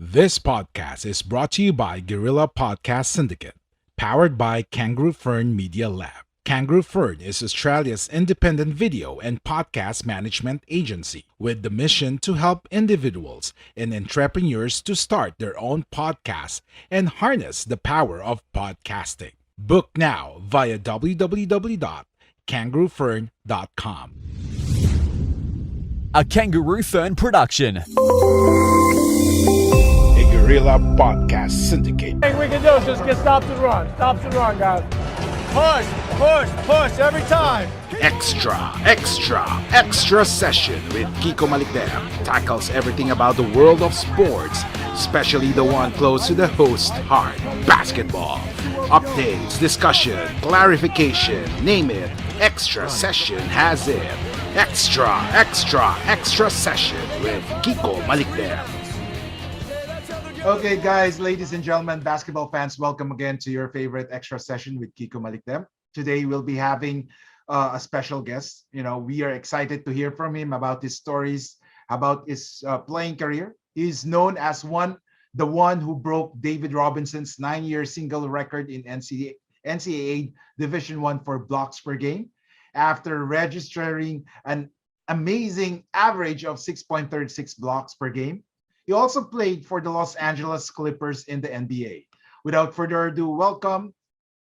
This podcast is brought to you by Guerrilla Podcast Syndicate, powered by Kangaroo Fern Media Lab. Kangaroo Fern is Australia's independent video and podcast management agency with the mission to help individuals and entrepreneurs to start their own podcasts and harness the power of podcasting. Book now via www.kangaroofern.com. A Kangaroo Fern production. A Guerrilla Podcast Syndicate. Thing we can do is just get stops and run. Stops and run, guys. Push, push, push every time. Extra session with Kiko Malicdem tackles everything about the world of sports, especially the one close to the host's heart, basketball. Updates, discussion, clarification, name it. Extra session has it. Extra session with Kiko Malicdem. Okay, guys, ladies and gentlemen, basketball fans, welcome again to your favorite extra session with Kiko Malicdem. Today, we'll be having a special guest. We are excited to hear from him about his stories, about his playing career. He's known as the one who broke David Robinson's 9-year single record in NCAA Division I for blocks per game, after registering an amazing average of 6.36 blocks per game. He also played for the Los Angeles Clippers in the NBA. Without further ado, welcome,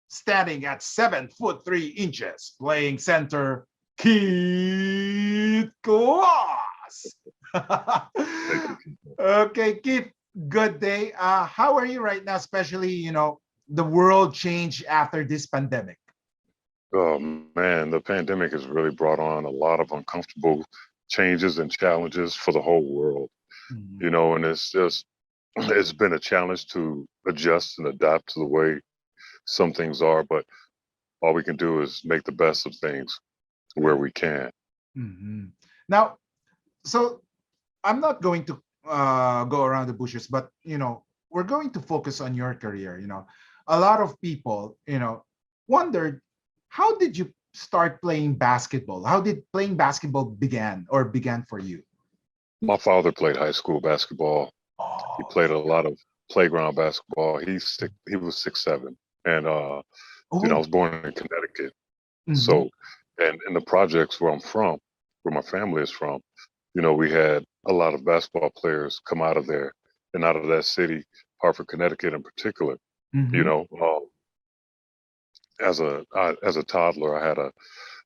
standing at 7'3", playing center, Keith Glass. Okay, Keith, good day. How are you right now? Especially, the world changed after this pandemic. Oh man, the pandemic has really brought on a lot of uncomfortable changes and challenges for the whole world. And it's been a challenge to adjust and adapt to the way some things are, but all we can do is make the best of things where we can. Mhm. Now, so I'm not going to go around the bushes, but we're going to focus on your career. A lot of people, wondered, how did you start playing basketball? How did playing basketball began for you? My father played high school basketball. He Oh, played a lot of playground basketball. He was 6'7", and I oh, was born in Connecticut. mhm. So, and in the projects where I'm from, where my family is from, we had a lot of basketball players come out of there and out of that city, Hartford, Connecticut in particular. You Mhm. know, as a toddler, I had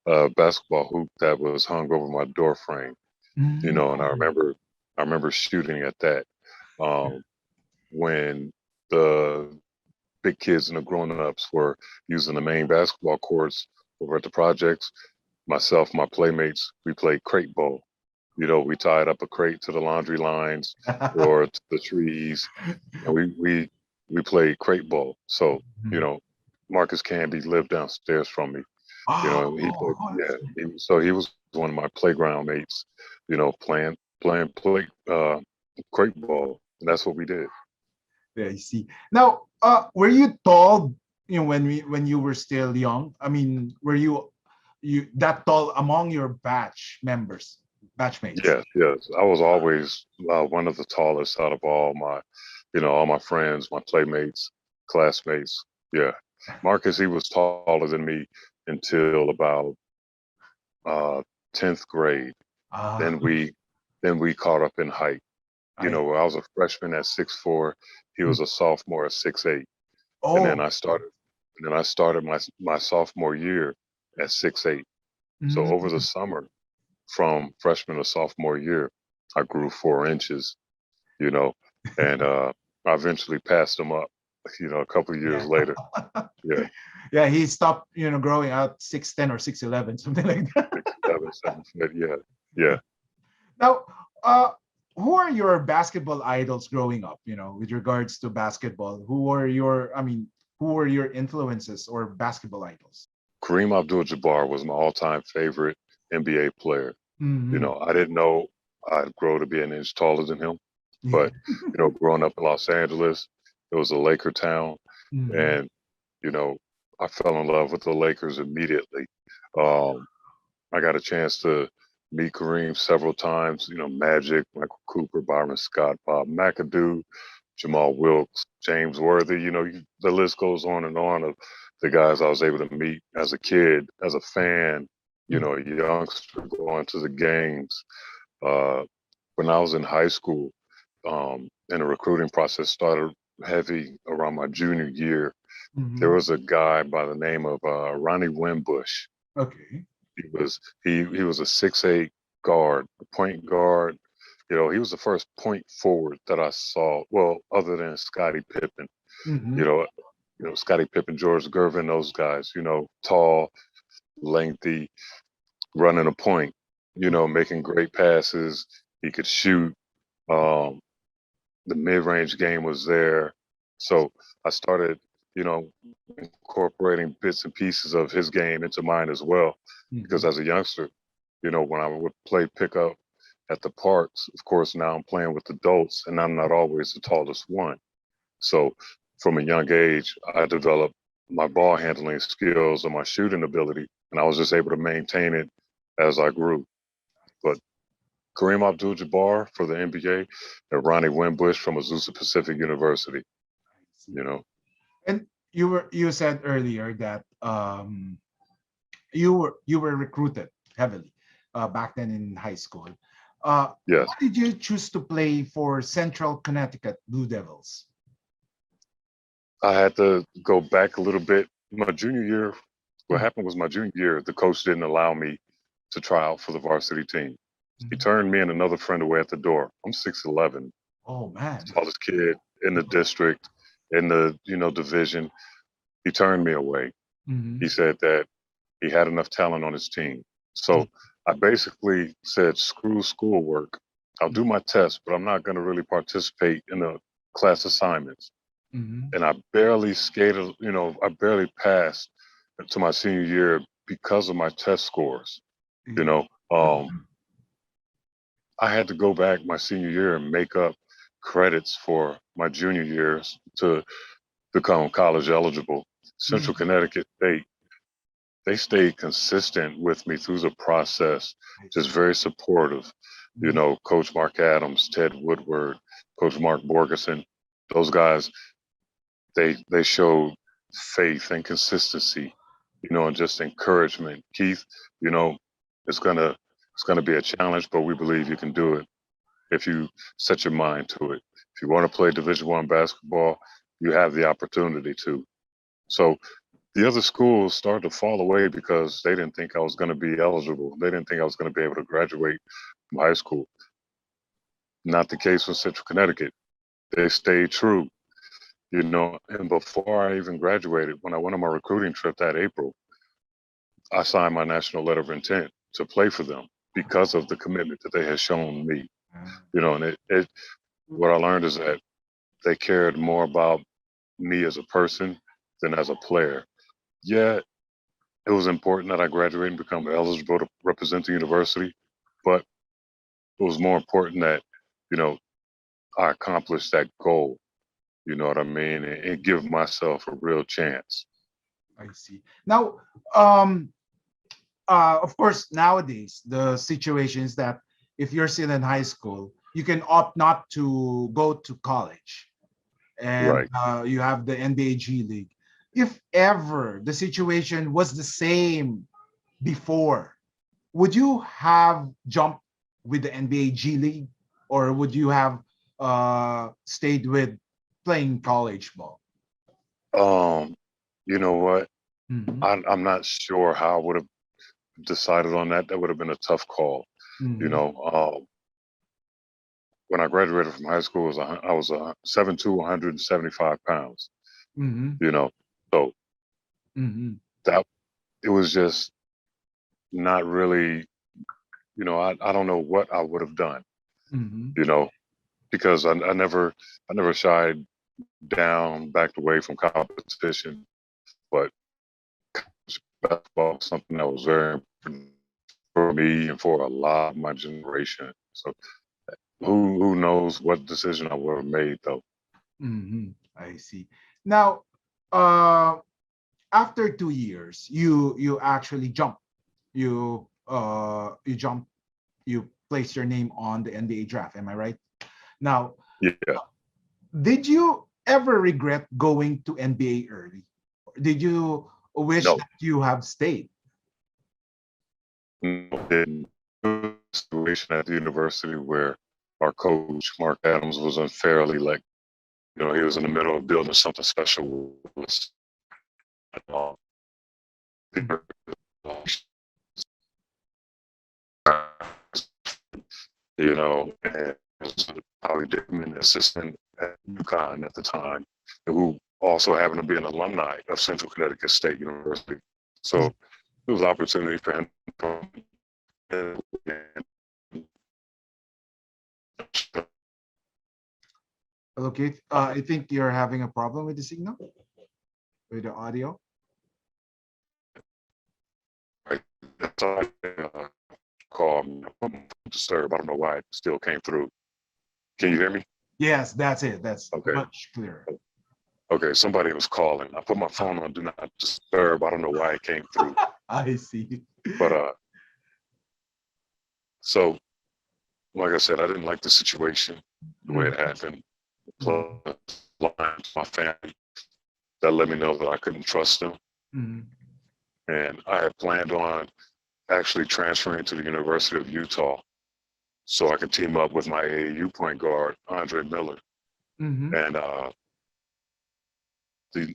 a basketball hoop that was hung over my door frame. And I remember shooting at that. Um, when the big kids and the grown-ups were using the main basketball courts over at the projects, myself, my playmates, we played crate ball. We tied up a crate to the laundry lines or to the trees, and we played crate ball. So, you Mhm. know, Marcus Canby lived downstairs from me. He played, Oh, yeah. So he was one of my playground mates. Playing crate ball, and that's what we did. I see. Now, were you tall? When you were still young. I mean, were you that tall among your batchmates? Yes, yes. I was always one of the tallest out of all my friends, my playmates, classmates. Yeah, Marcus, he was taller than me until about uh, 10th grade. Ah, Then we caught up in height. I. I was a freshman at 6'4". He was a sophomore at 6'8", and then Oh. I started my sophomore year at 6'8". So over the Mm. summer, from freshman to sophomore year, I grew 4 inches. You know, and I eventually passed him up. A couple of years Yeah. later. Yeah, Yeah, he stopped, growing out 6'10" or 6'11", something like that. 6'11", 7 foot. Yeah, yeah. Now, uh, who are your basketball idols growing up? With regards to basketball, who were your influences or basketball idols? Kareem Abdul-Jabbar was my all-time favorite NBA player. Hmm. I didn't know I'd grow to be an inch taller than him, Yeah. but growing up in Los Angeles, it was a Laker town, Hmm. and you know, I fell in love with the Lakers immediately. Um, I got a chance to meet Kareem several times. Magic, Michael Cooper, Byron Scott, Bob McAdoo, Jamal Wilkes, James Worthy. The list goes on and on of the guys I was able to meet as a kid, as a fan. A youngster going to the games. When I was in high school, and the recruiting process started heavy around my junior year. There was a guy by the name of Ronnie Wimbush. Okay. He was a 6'8" guard, a point guard. He was the first point forward that I saw. Well, other than Scottie Pippen. You know, Scottie Pippen, George Gervin, those guys. Tall, lengthy, running a point. Making great passes. He could shoot. The mid-range game was there. So I started, incorporating bits and pieces of his game into mine as well. Because as a youngster, when I would play pickup at the parks, of course, now I'm playing with adults and I'm not always the tallest one. So from a young age, I developed my ball handling skills and my shooting ability, and I was just able to maintain it as I grew. But Kareem Abdul-Jabbar for the NBA, and Ronnie Wimbush from Azusa Pacific University. And you said earlier that you were recruited heavily back then in high school. Yes. Why did you choose to play for Central Connecticut Blue Devils? I had to go back a little bit. My junior year, what happened was my junior year, the coach didn't allow me to try out for the varsity team. He turned me and another friend away at the door. I'm 6'11". Oh man. Tallest kid in the district, in the division. He turned me away. He said that he had enough talent on his team. So I basically said, screw schoolwork. I'll do my test, but I'm not going to really participate in the class assignments. And I barely skated, I barely passed to my senior year because of my test scores. I had to go back my senior year and make up credits for my junior years to become college eligible. Central Connecticut State, they stayed consistent with me through the process, just very supportive. Coach Mark Adams, Ted Woodward, Coach Mark Borgeson, those guys, they showed faith and consistency, and just encouragement. Keith, it's gonna be a challenge, but we believe you can do it if you set your mind to it. If you want to play Division I basketball, you have the opportunity to. So the other schools started to fall away because they didn't think I was going to be eligible. They didn't think I was going to be able to graduate from high school. Not the case with Central Connecticut. They stayed true, and before I even graduated, when I went on my recruiting trip that April, I signed my national letter of intent to play for them because of the commitment that they had shown me. And what I learned is that they cared more about me as a person than as a player. Yeah, it was important that I graduate and become eligible to represent the university, but it was more important that, I accomplished that goal, you know what I mean, and give myself a real chance. I see. Now, of course, nowadays, the situation is that if you're still in high school, you can opt not to go to college. And Right. You have the NBA G League. If ever the situation was the same before, would you have jumped with the NBA G League, or would you have stayed with playing college ball? You know what? Mhm, I'm not sure how I would have decided on that. That would have been a tough call. mhm, When I graduated from high school, I was 7'2", 175 pounds. mhm, So mhm, that it was just not really. I don't know what I would have done. mhm. Because I never shied down, backed away from competition, but basketball was something that was very important for me and for a lot of my generation. So who knows what decision I would have made though. I see. Now, uh, after 2 years, you actually jump. You jump. You place your name on the NBA draft. Am I right? Now, Yeah. Did you ever regret going to NBA early? Did you wish No, that you have stayed? no, didn't. Situation at the university where our coach, Mark Adams, was unfairly like, he was in the middle of building something special with us. Uh, and Malicdem, an assistant at UConn at the time, who also happened to be an alumni of Central Connecticut State University. So it was an opportunity for him to come in. Okay, I think you're having a problem with the signal, with the audio. That's all call me disturb. I don't know why it still came through. Can you hear me? Yes, that's it. That's Okay. much clearer. Okay, somebody was calling. I put my phone on do not disturb. I don't know why it came through. I see. But so like I said, I didn't like the situation, the way it happened. Plus, my family that let me know that I couldn't trust them. And I had planned on actually transferring to the University of Utah so I could team up with my AAU point guard, Andre Miller. And the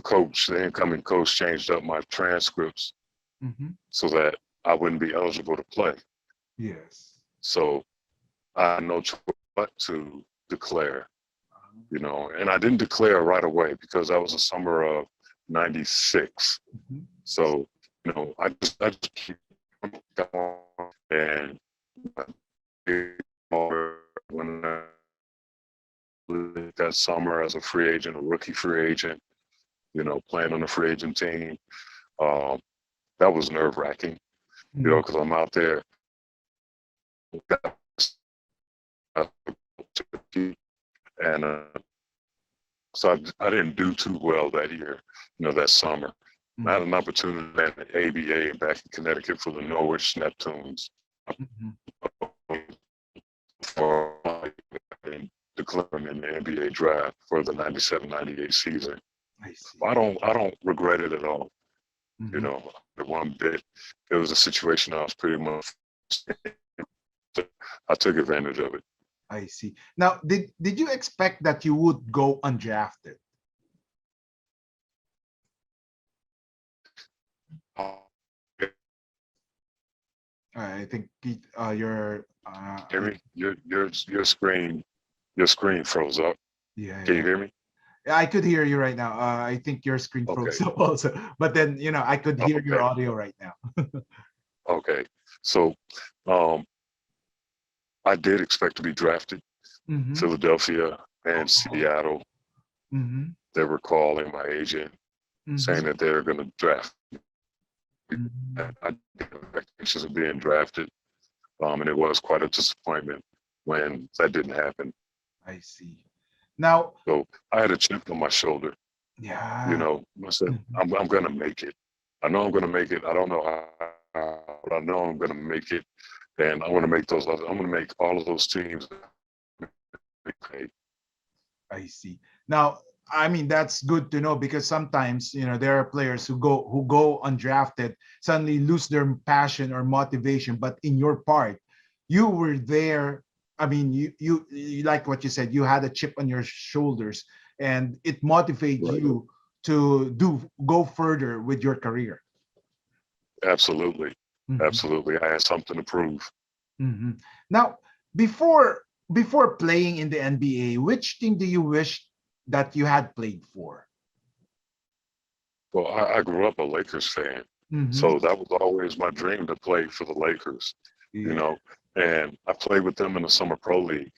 coach, the incoming coach, changed up my transcripts so that I wouldn't be eligible to play. Yes. So I had no choice but to declare, and I didn't declare right away because that was the summer of '96. So, I just keep going. And when that summer as a free agent, a rookie free agent, playing on a free agent team, that was nerve wracking, because I'm out there. And so I didn't do too well that year, that summer. I had an opportunity at the ABA back in Connecticut for the Norwich Neptunes for declaring in the NBA draft for the '97-'98 season. I don't regret it at all. The one bit. It was a situation I was pretty much. I took advantage of it. I see. Now, did you expect that you would go undrafted? I think your screen froze up. Yeah. Can you hear me? I could hear you right now. I think your screen froze up also, but then I could hear your audio right now. Okay, so I did expect to be drafted. Philadelphia and Seattle. They were calling my agent saying that they're going to draft. I had expectations of being drafted, and it was quite a disappointment when that didn't happen. I see. Now, so I had a chip on my shoulder. Yeah. I said, I'm going to make it. I know I'm going to make it. I don't know how, but I know I'm going to make it, and I'm going to make I'm going to make all of those teams. I see. Now, I mean, that's good to know, because sometimes there are players who go undrafted, suddenly lose their passion or motivation. But in your part, you were there. I mean, you like what you said. You had a chip on your shoulders, and it motivated you to go further with your career. Absolutely, absolutely. I had something to prove. Now, before playing in the NBA, which team do you wish that you had played for? Well, I grew up a Lakers fan, so that was always my dream to play for the Lakers. And I played with them in the Summer Pro League,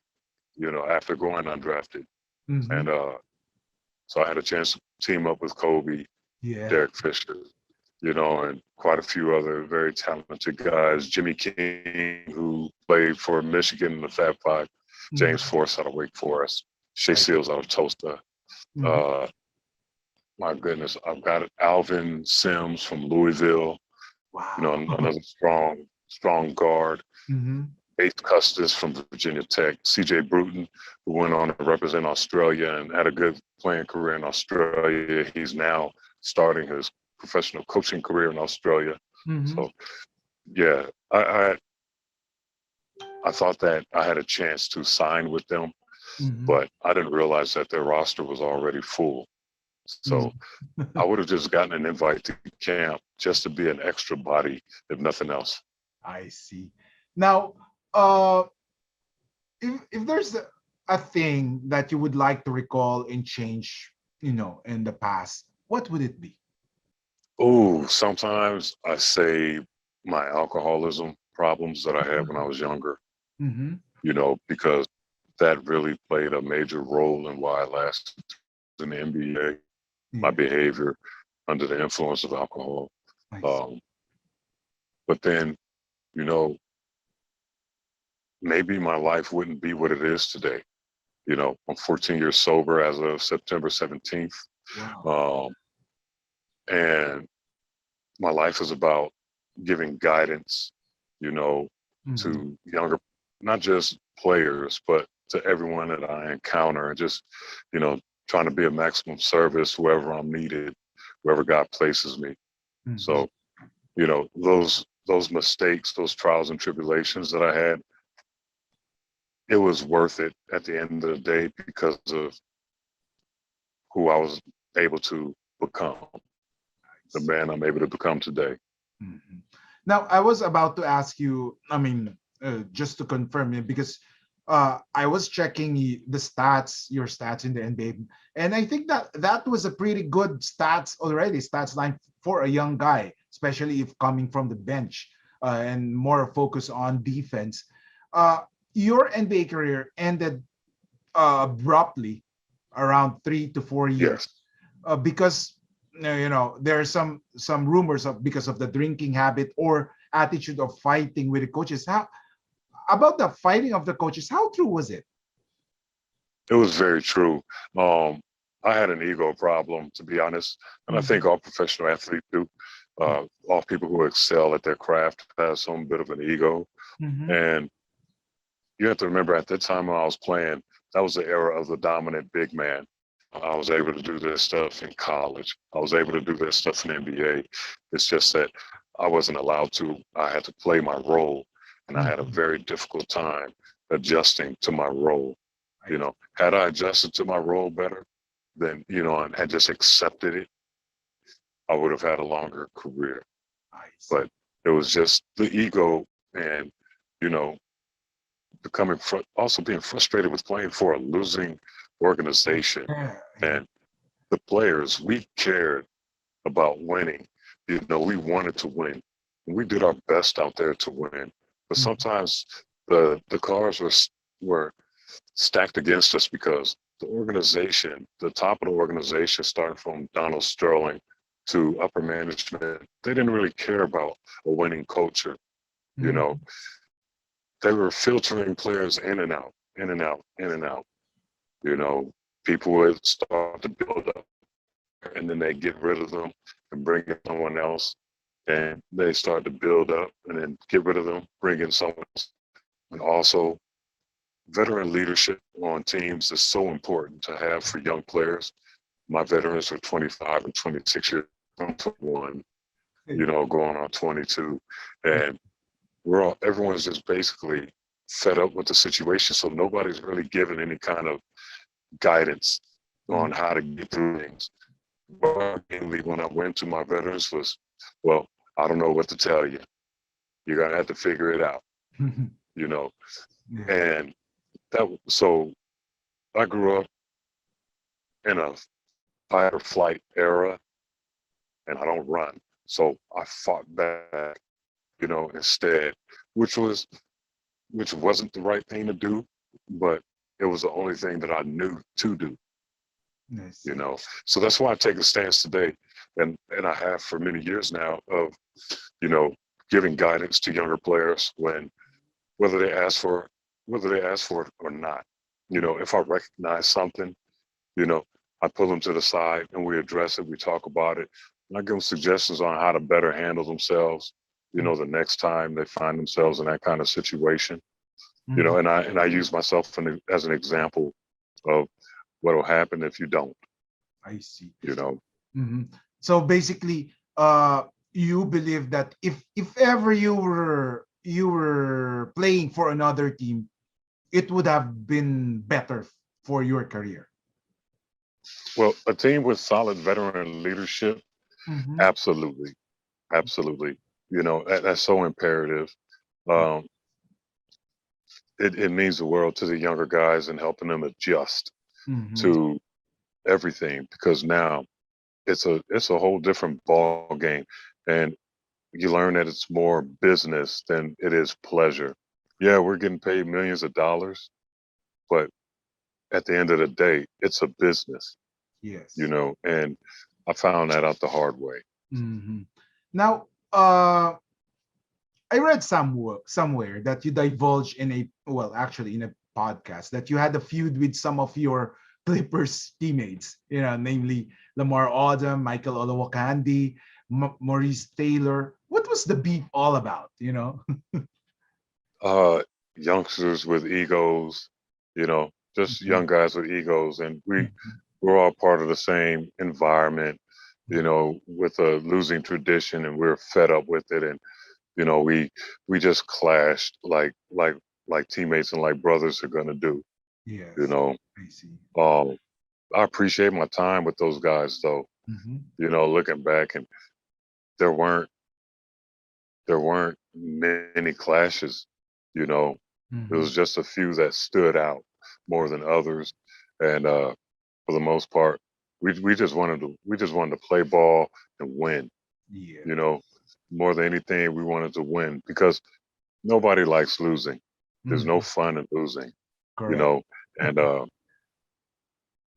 after going undrafted. And so I had a chance to team up with Kobe, Derek Fisher, and quite a few other very talented guys. Jimmy King, who played for Michigan in the Fab Five, James Force out of Wake Forest, Shea Seals out of Tulsa. My goodness, I've got Alvin Sims from Louisville. Wow. Another strong guard. Eighth Custis from Virginia Tech, C.J. Bruton, who went on to represent Australia and had a good playing career in Australia. He's now starting his professional coaching career in Australia. Mhm. So, yeah, I thought that I had a chance to sign with them, Mhm. but I didn't realize that their roster was already full. So I Mhm. would have just gotten an invite to camp just to be an extra body, if nothing else. I see. Now, uh, if there's a thing that you would like to recall and change, in the past, what would it be? Oh, sometimes I say my alcoholism problems that I had when I was younger, Mm-hmm. because that really played a major role in why I lasted in the NBA, my Yeah, behavior under the influence of alcohol. I see. Um, but then, you know, maybe my life wouldn't be what it is today. I'm 14 years sober as of September 17th. Wow. Um, and my life is about giving guidance, you know, Mm-hmm. to younger, not just players, but to everyone that I encounter, and just, you know, trying to be a maximum service wherever I'm needed, wherever God places me. Mm-hmm. So, those mistakes, those trials and tribulations that I had, it was worth it at the end of the day because of who I was able to become, the man I'm able to become today. Mhm. Now, I was about to ask you, I mean, just to confirm it, because I was checking the stats, your stats in the NBA, and I think that that was a pretty good stats line for a young guy, especially if coming from the bench and more focus on defense. Uh, your NBA career ended abruptly around 3 to 4 years Yes. because there are some rumors of because of the drinking habit or attitude of fighting with the coaches. How about the fighting of the coaches? How true was it? It was very true. Um, I had an ego problem, to be honest, and I think Mhm. all professional athletes do. All people who excel at their craft have some bit of an ego, Mhm. and you have to remember at that time when I was playing, that was the era of the dominant big man. I was able to do this stuff in college. I was able to do this stuff in the NBA. It's just that I wasn't allowed to. I had to play my role, and I had a Mhm. very difficult time adjusting to my role. I Had I adjusted to my role better, then, and had just accepted it, I would have had a longer career. I see. But it was just the ego and, you know, also being frustrated with playing for a losing organization. Yeah, yeah. And the players, we cared about winning. We wanted to win. We did our best out there to win. But Mhm. sometimes the cards were stacked against us because the organization, the top of the organization, starting from Donald Sterling to upper management, they didn't really care about a winning culture. You know, Mhm. they were filtering players in and out, in and out, in and out. You know, people would start to build up and then they get rid of them and bring in someone else. And they start to build up and then get rid of them, bring in someone else. And also, veteran leadership on teams is so important to have for young players. My veterans are 25 and 26 years. I'm 21, going on 22. And everyone's just basically fed up with the situation. So nobody's really given any kind of guidance on Mhm. how to get through things. Mainly when I went to my veterans was, well, I don't know what to tell you. You're going to have to figure it out, you know. Yeah. And so I grew up in a fight or flight era, and I don't run. So I fought back, instead, which was which wasn't the right thing to do, but it was the only thing that I knew to do, I see. So that's why I take a stance today, and I have for many years now of, you know, giving guidance to younger players whether they ask for whether they ask for it or not. If I recognize something, you know, I pull them to the side and we address it, we talk about it, and I give them suggestions on how to better handle themselves, the next time they find themselves in that kind of situation. You know, Mhm. and I use myself as an example of what will happen if you don't. I see. You know, Mhm. So basically, you believe that if ever you were playing for another team, it would have been better for your career. well, a team with solid veteran leadership, Mm-hmm. absolutely, absolutely. You know, that's so imperative. Um, it means the world to the younger guys and helping them adjust Mm-hmm. to everything because now it's a whole different ball game, and you learn that it's more business than it is pleasure. Yeah, we're getting paid millions of dollars, but at the end of the day, it's a business, you Yes. know, and I found that out the hard way. Mm-hmm. Now, I read somewhere that you divulged in a well, actually in a podcast that you had a feud with some of your Clippers teammates, namely Lamar Odom, Michael Olowokandi, Maurice Taylor. What was the beef all about? Uh, Youngsters with egos, you know, just young Mhm. guys with egos, and Mhm. we're all part of the same environment, you know, with a losing tradition, and we're fed up with it, and you know, we just clashed like teammates and like brothers are gonna do, you Yes, know. I see. Um, I appreciate my time with those guys, though. Mhm. You know, looking back, and there weren't there weren't many clashes. You know, it was Mhm. just a few that stood out more than others, and for the most part, we just wanted to play ball and win. You Yes. know, more than anything, we wanted to win because nobody likes losing. There's no Mhm. fun in losing, you Correct. know, and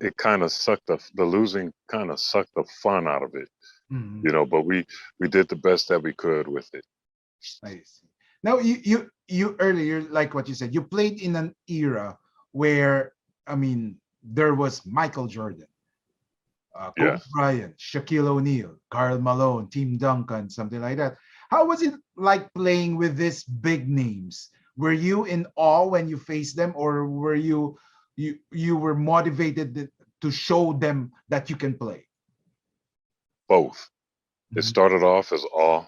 it kind of sucked the losing kind of sucked the fun out of it, Mhm. you know. But we did the best that we could with it. I see. Now you earlier, like what you said, you played in an era where there was Michael Jordan, Kobe Yeah. Bryant, Shaquille O'Neal, Karl Malone, Tim Duncan, something like that. How was it like playing with these big names? Were you in awe when you faced them, or were you were motivated to show them that you can play? Both. It Mhm. started off as awe,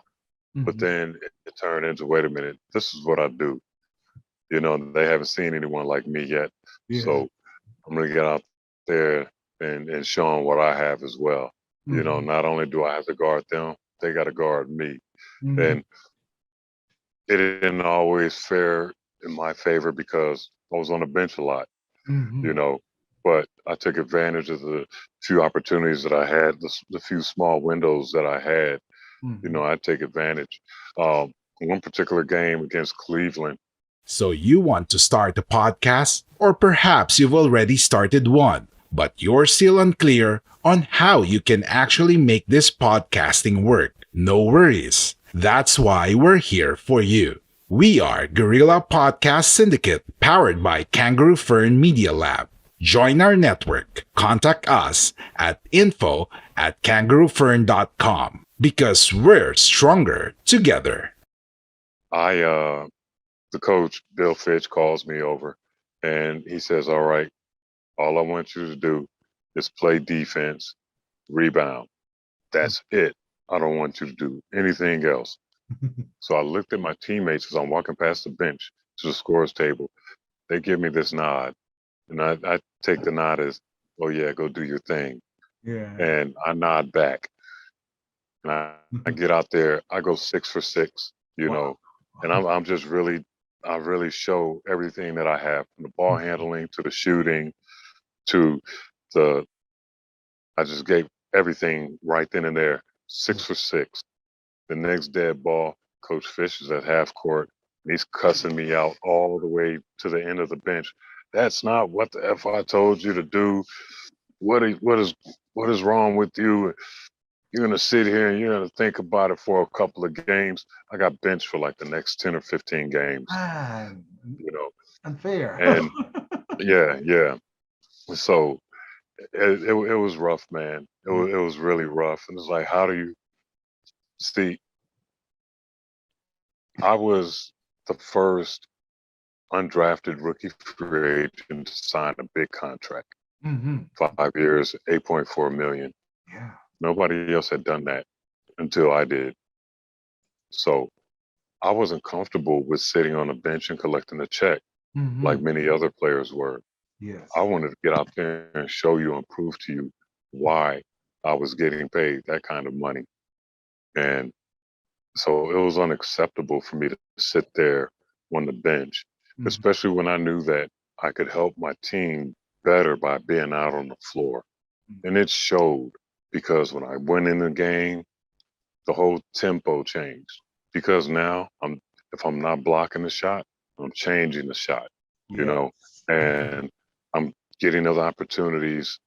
but Mhm. then it turned into, wait a minute, this is what I do. You know, they haven't seen anyone like me yet, Yeah. so I'm gonna get out there and show them what I have as well. You know, Mhm. not only do I have to guard them, they got to guard me, Mhm. and it didn't always fare in my favor because I was on the bench a lot, you Mhm. know. But I took advantage of the few opportunities that I had, the few small windows that I had. You Mhm. know, I take advantage. One particular game against Cleveland. So you want to start a podcast? Or perhaps you've already started one, but you're still unclear on how you can actually make this podcasting work. No worries. That's why we're here for you. We are Guerrilla Podcast Syndicate powered by Kangaroo Fern Media Lab. Join our network. Contact us at info@kangaroofern.com because we're stronger together. I the coach Bill Fitch calls me over, and he says, "All right, all I want you to do is play defense, rebound. That's it. I don't want you to do anything else." So I looked at my teammates as I'm walking past the bench to the scores table. They give me this nod, and I take the nod as, "Oh yeah, go do your thing." Yeah. And I nod back, and I get out there. I go 6 for 6, you know, Wow. and I really show everything that I have, from the ball handling to the shooting to the. I just gave everything right then and there. 6 for 6. The next dead ball, Coach Fish is at half court, and he's cussing me out all the way to the end of the bench. That's not what the F I told you to do. What is wrong with you? You're gonna sit here and you're gonna think about it for a couple of games. I got benched for like the next 10 or 15 games, Ah, you know. unfair. And yeah, yeah. So it was rough, man. It was really rough. And it's like, how do you see? I was the first undrafted rookie free agent to sign a big contract, Mm-hmm. 5 years, 8.4 million. Yeah. Nobody else had done that until I did. So I wasn't comfortable with sitting on a bench and collecting a check Mm-hmm. like many other players were. I Yes. wanted to get out there and show you and prove to you why I was getting paid that kind of money. And so it was unacceptable for me to sit there on the bench, Mm-hmm. especially when I knew that I could help my team better by being out on the floor. And it showed because when I went in the game, the whole tempo changed. Because now if I'm not blocking the shot, I'm changing the shot, you know, Yes. and I'm getting those opportunities,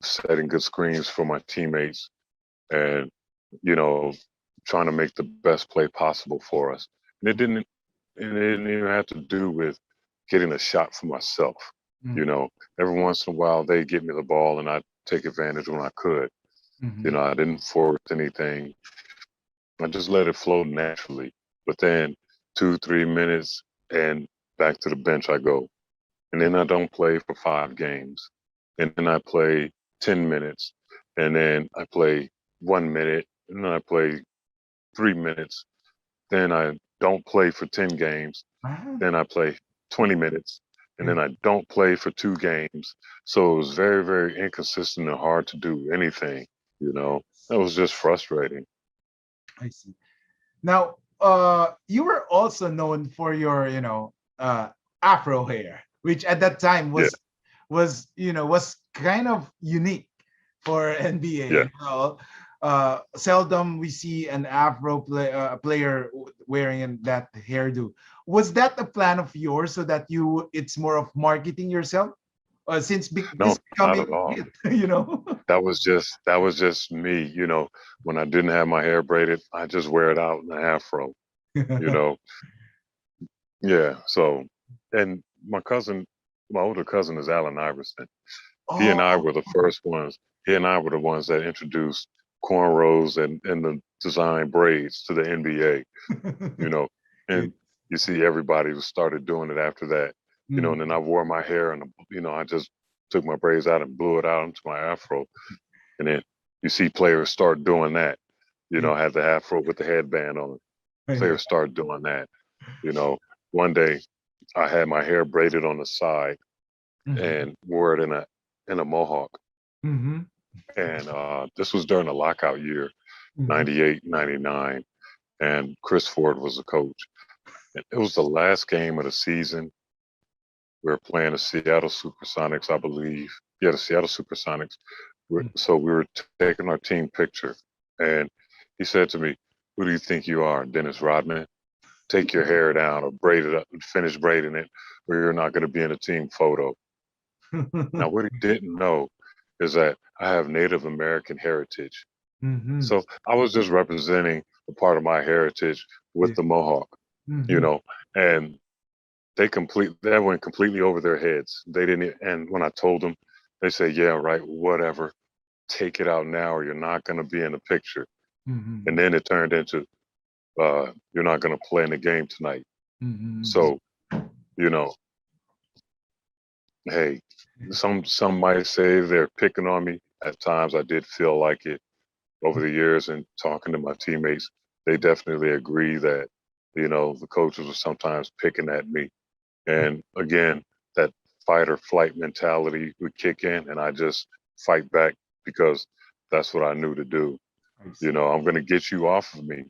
setting good screens for my teammates and, you know, trying to make the best play possible for us. And it didn't even have to do with getting a shot for myself. You Mm-hmm. know, every once in a while they give me the ball and I take advantage when I could. You Mm-hmm. know, I didn't force anything. I just let it flow naturally. But then 2, 3 minutes and back to the bench I go. And then I don't play for 5 games. And then I play 10 minutes. And then I play 1 minute. And then I play 3 minutes. Then I don't play for 10 games. Ah, Then I play 20 minutes. And yeah, then I don't play for 2 games. So it was very, very inconsistent and hard to do anything, you know. That was just frustrating. I see. Now, you were also known for your, afro hair, which at that time Yeah, was kind of unique for NBA. yeah. Seldom we see an player wearing that hairdo. Was that a plan of yours so that it's more of marketing yourself? Since No, this not becoming at all. a hit. That was just me, you know. When I didn't have my hair braided, I just wear it out in an afro, you know. Yeah. So, and my older cousin is Allen Iverson. He and I Oh. were the first ones. He and I were the ones that introduced cornrows and the design braids to the NBA, you know. Yeah. And you see everybody who started doing it after that, you know. Mm. And then I wore my hair and I just took my braids out and blew it out into my afro. And then you see players start doing that, Yeah. have the afro with the headband on it. Yeah. Players start doing that, you know. One day I had my hair braided on the side Mhm. and wore it in a mohawk. Mhm. And this was during the lockout year, Mhm. 98, 99. And Chris Ford was the coach. And it was the last game of the season. We were playing the Seattle Supersonics, I believe. Yeah, the Seattle Supersonics. So we were taking our team picture. And he said to me, "Who do you think you are, Dennis Rodman? Take your hair down or braid it up and finish braiding it, or you're not going to be in a team photo." Now, what he didn't know is that I have Native American heritage. Mhm. So I was just representing a part of my heritage with Yeah. the Mohawk, you Mhm. know, and that went completely over their heads. They didn't, and when I told them, they said, "Yeah, right, whatever, take it out now or you're not going to be in the picture." And Mhm. then it turned into, "You're not going to play in the game tonight." Mhm. So, you know, hey, some might say they're picking on me. At times, I did feel like it over the years, and talking to my teammates, they definitely agree that the coaches were sometimes picking at me. And again, that fight or flight mentality would kick in, and I just fight back because that's what I knew to do. I see. I'm going to get you off of me,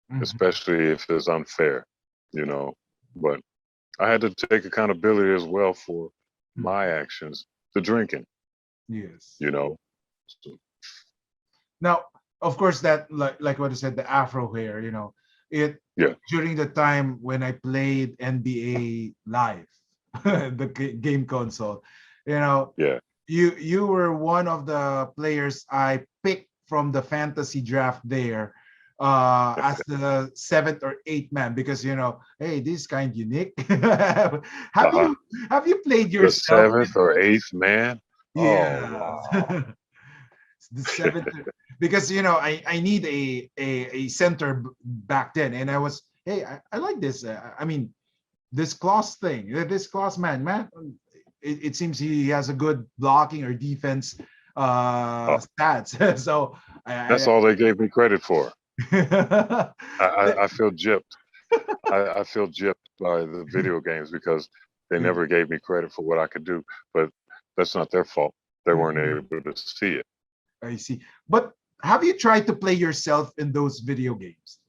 Mhm. especially if it's unfair. You know, but I had to take accountability as well for my Mhm. actions, the drinking. Yes. You know, so, Now, of course, that like what I said, the Afro hair, it yeah, during the time when I played NBA Live, the game console, you know, yeah. you were one of the players I picked from the fantasy draft there, as the seventh or eighth man because hey, this is kind of unique. have Uh-huh. you have you played The yourself? seventh or eighth man. Oh Yeah. wow. The seventh, because I need a center back then, and I was, hey, I like this. I mean, this Claus thing, this Claus man, it seems he has a good blocking or defense Oh, stats. So that's I, all they gave me credit for. I, I feel gypped. I feel gypped by the video games because they never gave me credit for what I could do. But that's not their fault. They weren't able to see it. I see. But have you tried to play yourself in those video games?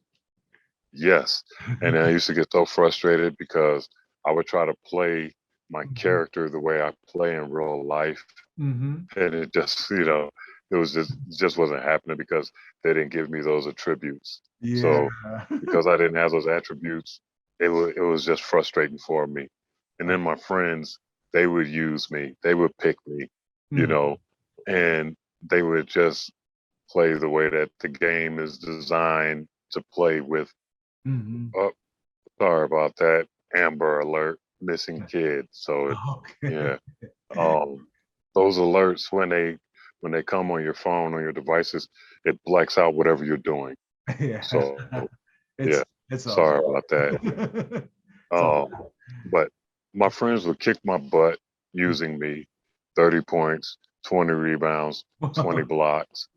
Yes. And I used to get so frustrated because I would try to play my character the way I play in real life. Mm-hmm. And it just, it was just wasn't happening because they didn't give me those attributes. Yeah. So because I didn't have those attributes, it was just frustrating for me. And then my friends, they would use me, they would pick me, you Mhm. know, and they would just play the way that the game is designed to play with. Mhm. Oh, sorry about that. Amber alert, missing kid. So Okay. yeah, um, those alerts when they come on your phone on your devices, it blacks out whatever you're doing. Yeah. So yeah, It's all sorry about that. good. So Um, but my friends would kick my butt using me, 30 points, 20 rebounds, 20 blocks,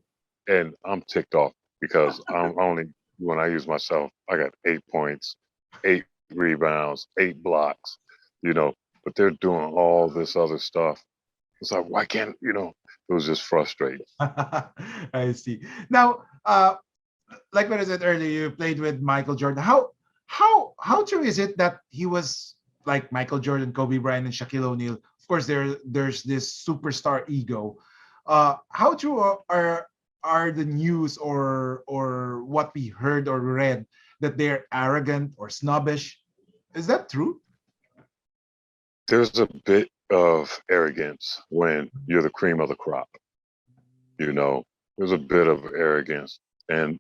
and I'm ticked off because I'm only when I use myself, I got 8 points, 8 rebounds, 8 blocks, you know, but they're doing all this other stuff. It's like, why can't, it was just frustrating. I see. Now, like what I said earlier, you played with Michael Jordan. How true is it that he was like Michael Jordan, Kobe Bryant, and Shaquille O'Neal? Of course, there's this superstar ego. How true are the news or what we heard or read that they're arrogant or snobbish? Is that true? There's a bit of arrogance when you're the cream of the crop, you know, there's a bit of arrogance and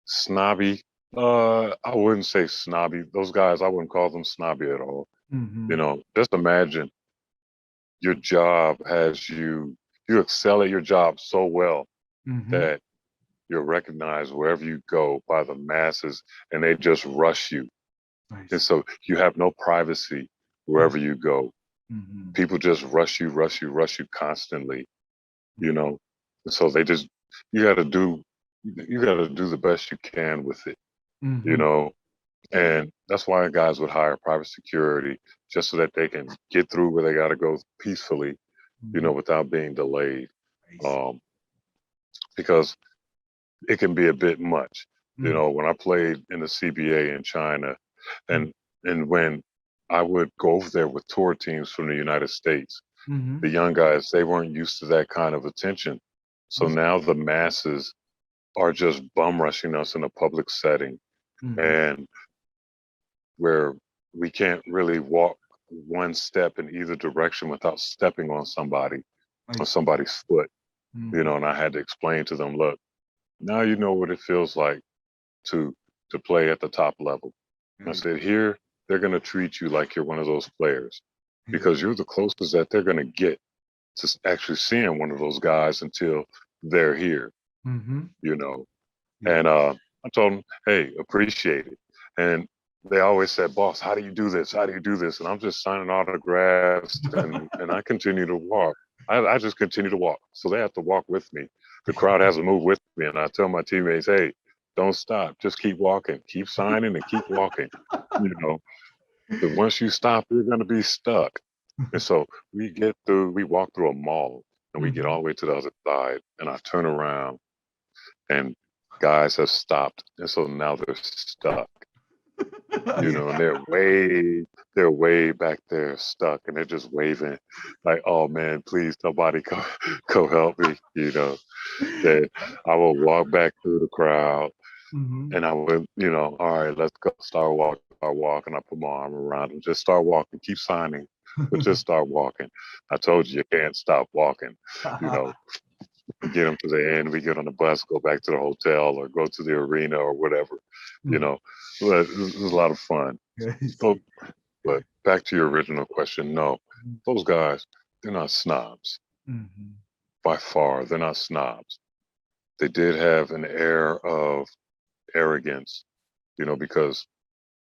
snobby. I wouldn't say snobby. Those guys, I wouldn't call them snobby at all. Mm-hmm. Just imagine your job has you excel at your job so well Mm-hmm. that you're recognized wherever you go by the masses and they just rush you. And Nice. so you have no privacy wherever you go. Mm-hmm. People just rush you, rush you, rush you constantly, you know. And so they just you gotta do you gotta do the best you can with it, you Mm-hmm. know. And that's why guys would hire private security just so that they can get through where they gotta go peacefully, Mm-hmm. without being delayed. Nice. Um, because it can be a bit much. Mm-hmm. When I played in the CBA in China, and when I would go over there with tour teams from the United States, Mm-hmm. the young guys they weren't used to that kind of attention. So now the masses are just bum rushing us in a public setting, Mm-hmm. and where we can't really walk one step in either direction without stepping I on see. somebody's foot. Mm-hmm. And I had to explain to them, look, now you know what it feels like to play at the top level. I Nice. said, here they're going to treat you like you're one of those players Yeah. because you're the closest that they're going to get to actually seeing one of those guys until they're here, Mm-hmm. you know. Yeah. And I told them, hey, appreciate it. And they always said, boss, how do you do this? How do you do this? And I'm just signing autographs and I continue to walk. I just continue to walk. So they have to walk with me. The crowd has to move with me. And I tell my teammates, hey, don't stop. Just keep walking. Keep signing and keep walking. You know, but once you stop, you're going to be stuck. And so we walk through a mall and we get Mm-hmm. all the way to the other side. And I turn around and guys have stopped. And so now they're stuck, and Yeah. they're way back there stuck and they're just waving like, oh man, please somebody go help me, that I will walk back through the crowd Mm-hmm. and I would, all right, let's go, start walking. I put my arm around them, just start walking, keep signing, but just start walking. I told you can't stop walking, you know. Get them to the end, we get on the bus, go back to the hotel or go to the arena or whatever, you Mm. know. But it was a lot of fun. I So, see. but back to your original question, no, those guys, they're not snobs Mm-hmm. by far. They're not snobs. They did have an air of arrogance, because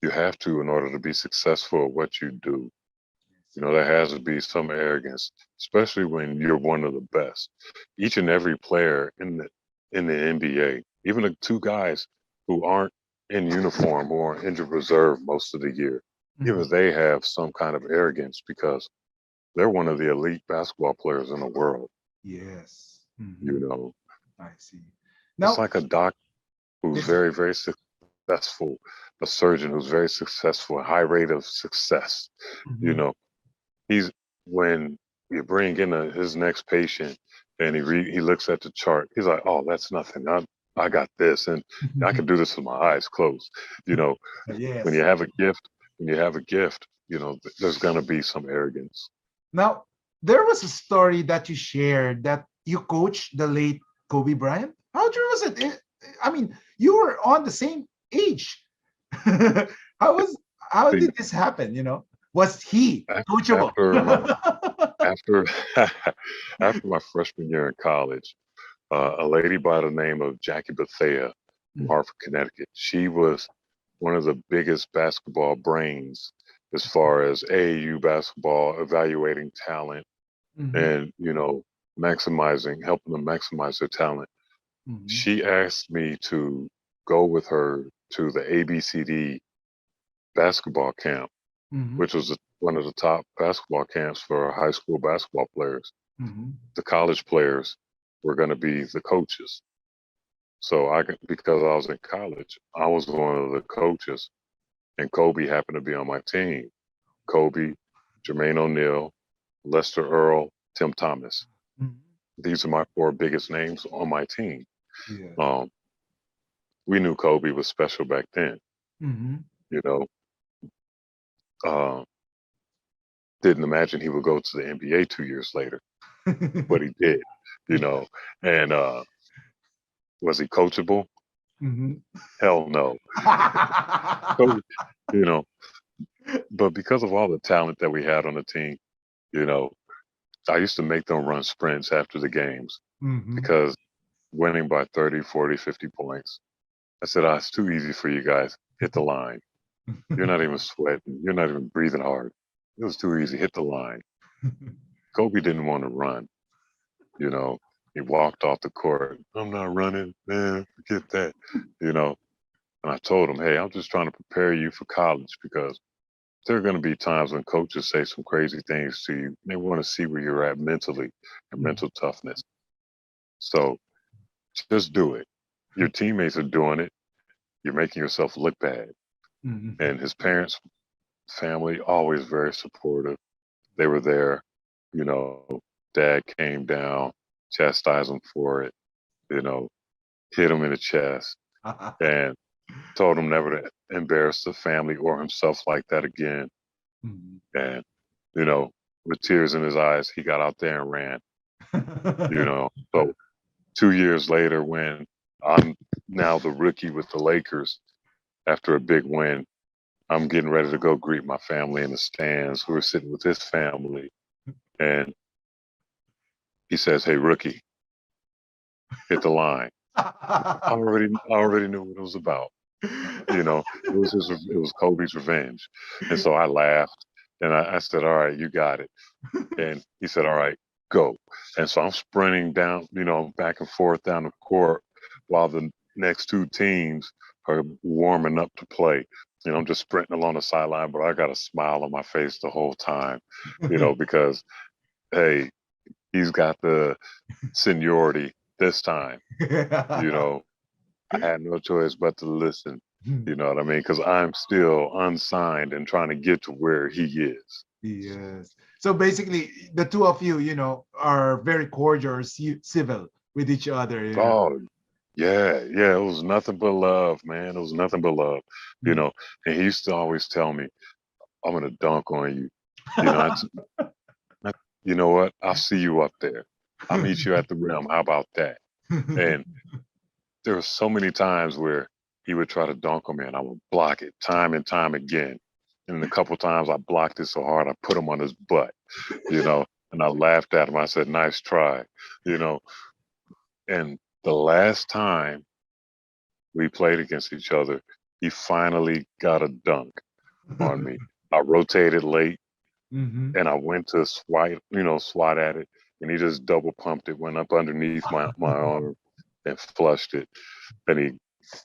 You have to in order to be successful at what you do. You know, there has to be some arrogance, especially when you're one of the best. Each and every player in the NBA, even the two guys who aren't in uniform, who are injured reserve most of the year, even they have some kind of arrogance because they're one of the elite basketball players in the world. Yes. You know, I see. it's Now, like a doctor who's this. very, very successful, a surgeon who's very successful, a high rate of success. You Mhm. know, he's when you bring in his next patient and he looks at the chart, he's like, "Oh, that's nothing. I got this, and I can do this with my eyes closed." You know, when you Yes. have a gift, there's gonna be some arrogance. Now, there was a story that you shared that you coached the late Kobe Bryant. How true was it? I mean, you were on the same age. How See, did this happen? Was he coachable? after my after after my freshman year in college, a lady by the name of Jackie Bethea from Hartford, Connecticut. She was one of the biggest basketball brains as far as AAU basketball, evaluating talent Mhm, and, helping them maximize their talent. mhm, She asked me to go with her to the ABCD basketball camp, mhm, which was one of the top basketball camps for high school basketball players. mhm, The college players were going to be the coaches. So because I was in college, I was one of the coaches, and Kobe happened to be on my team. Kobe, Jermaine O'Neal, Lester Earl, Tim Thomas. mhm. These are my four biggest names on my team. Yeah. Um, we knew Kobe was special back then. Mhm. You know, uh, didn't imagine he would go to the NBA 2 years later, but he did. You Yeah. know, and was he coachable? Mhm. Hell no. So, you know, but because of all the talent that we had on the team, you know, I used to make them run sprints after the games Mhm. because winning by 30, 40, 50 points, I said, it's too easy for you guys. Hit the line. You're not even sweating. You're not even breathing hard. It was too easy. Hit the line. Kobe didn't want to run. You know, he walked off the court. I'm not running, man. Forget that. You know, and I told him, hey, I'm just trying to prepare you for college because there are going to be times when coaches say some crazy things to you. They want to see where you're at mentally and mental toughness. So just do it. Your teammates are doing it. You're making yourself look bad. Mhm. And his parents, family, always very supportive. They were there. You know, dad came down, chastised him for it, you know, hit him in the chest, and told him never to embarrass the family or himself like that again. Mhm. And, you know, with tears in his eyes, he got out there and ran, you know. So 2 years later, when I'm now the rookie with the Lakers after a big win, I'm getting ready to go greet my family in the stands who are sitting with his family. And he says, hey, rookie, hit the line. I already knew what it was about. You know, it was Kobe's revenge. And so I laughed and I said, all right, you got it. And he said, all right, go. And so I'm sprinting down, back and forth down the court while the next two teams are warming up to play. I'm just sprinting along the sideline, but I got a smile on my face the whole time, because, hey, he's got the seniority this time, you know. I had no choice but to listen. You know what I mean? Because I'm still unsigned and trying to get to where he is. Yes. So basically, the two of you, are very cordial or civil with each other. Yeah. Oh, yeah, yeah. It was nothing but love, man. It was nothing but love, you Mm. know. And he used to always tell me, "I'm gonna dunk on you." You know, you know what? I'll see you up there. I'll meet you at the rim. How about that? And there were so many times where he would try to dunk on me, and I would block it time and time again. And a couple times I blocked it so hard I put him on his butt, you know. And I laughed at him. I said, "Nice try," you know. And the last time we played against each other, he finally got a dunk on me. I rotated late Mm-hmm. and I went to swat at it, and he just double pumped it, went up underneath my arm and flushed it. And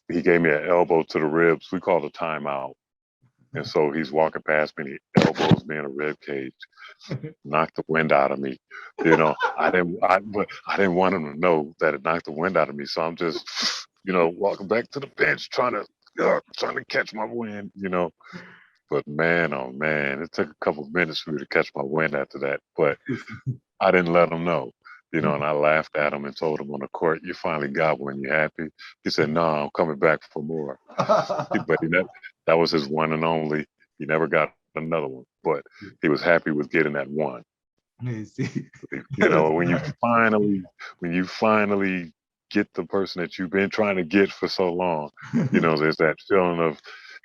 he gave me an elbow to the ribs. We called a timeout. And so he's walking past me and he elbows me in a rib cage, knocked the wind out of me. But I didn't want him to know that it knocked the wind out of me. So I'm just, walking back to the bench trying to catch my wind. But man, oh man, it took a couple of minutes for me to catch my wind after that. But I didn't let him know, and I laughed at him and told him on the court, "You finally got one. You happy?" He said, "No, I'm coming back for more." But that was his one and only. He never got another one, but he was happy with getting that one. I see. When you finally get the person that you've been trying to get for so long, there's that feeling of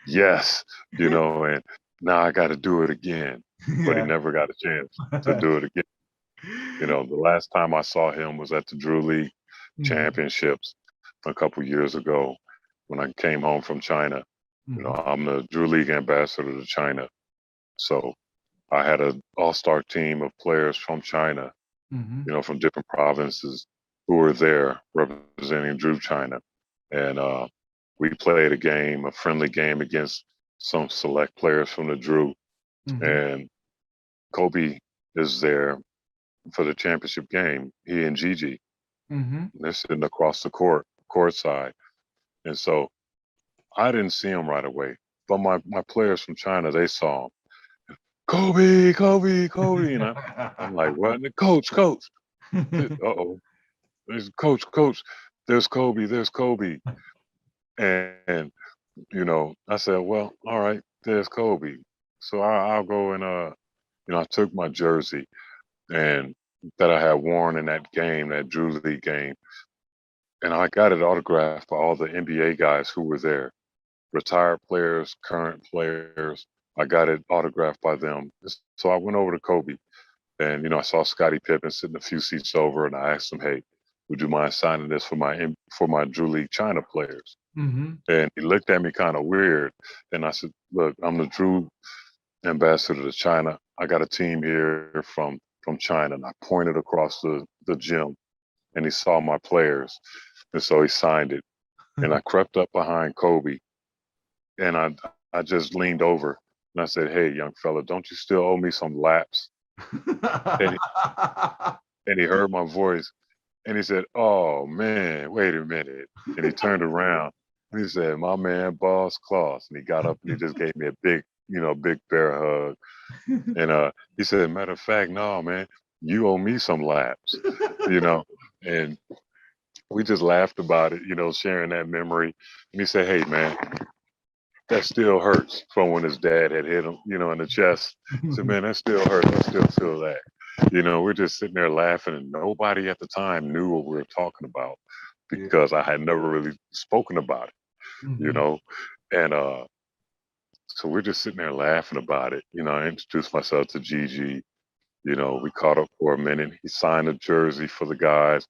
yes, and now I got to do it again. But he Yeah. never got a chance to do it again. The last time I saw him was at the Drew League Mhm, Championships a couple years ago when I came home from China. mhm, I'm the Drew League ambassador to China. So I had an all-star team of players from China, mhm, from different provinces who were there representing Drew China. And we played a friendly game against some select players from the Drew. mhm, And Kobe is there for the championship game, he and Gigi. mhm. They're sitting across the court side. And so I didn't see him right away. But my players from China, they saw him. Kobe, Kobe, Kobe. And I'm like, what? Coach, coach. Uh-oh. There's coach. There's Kobe. And, I said, well, all right, there's Kobe. So I'll go and, I took my jersey and that I had worn in that game, that Drew League game, and I got it autographed by all the NBA guys who were there, retired players, current players. I got it autographed by them. So I went over to Kobe, and I saw Scottie Pippen sitting a few seats over, and I asked him, "Hey, would you mind signing this for my Drew League China players?" Mhm. And he looked at me kind of weird, and I said, "Look, I'm the Drew ambassador to China. I got a team here from China," and I pointed across the gym, and he saw my players, and so he signed it. And I crept up behind Kobe, and I just leaned over and I said, "Hey, young fella, don't you still owe me some laps?" And he heard my voice, and he said, "Oh man, wait a minute." And he turned around and he said, "My man, Boss Claus." And he got up and he just gave me a big bear hug. And he said, "Matter of fact, no, man, you owe me some laps." You know, and we just laughed about it, sharing that memory. And he said, "Hey, man, that still hurts from when his dad had hit him, in the chest." I said, "Man, that still hurts. I still feel that." We're just sitting there laughing, and nobody at the time knew what we were talking about Yeah. because I had never really spoken about it, you Mhm. know. And so we're just sitting there laughing about it. I introduced myself to Gigi. We caught up for a minute. He signed a jersey for the guys.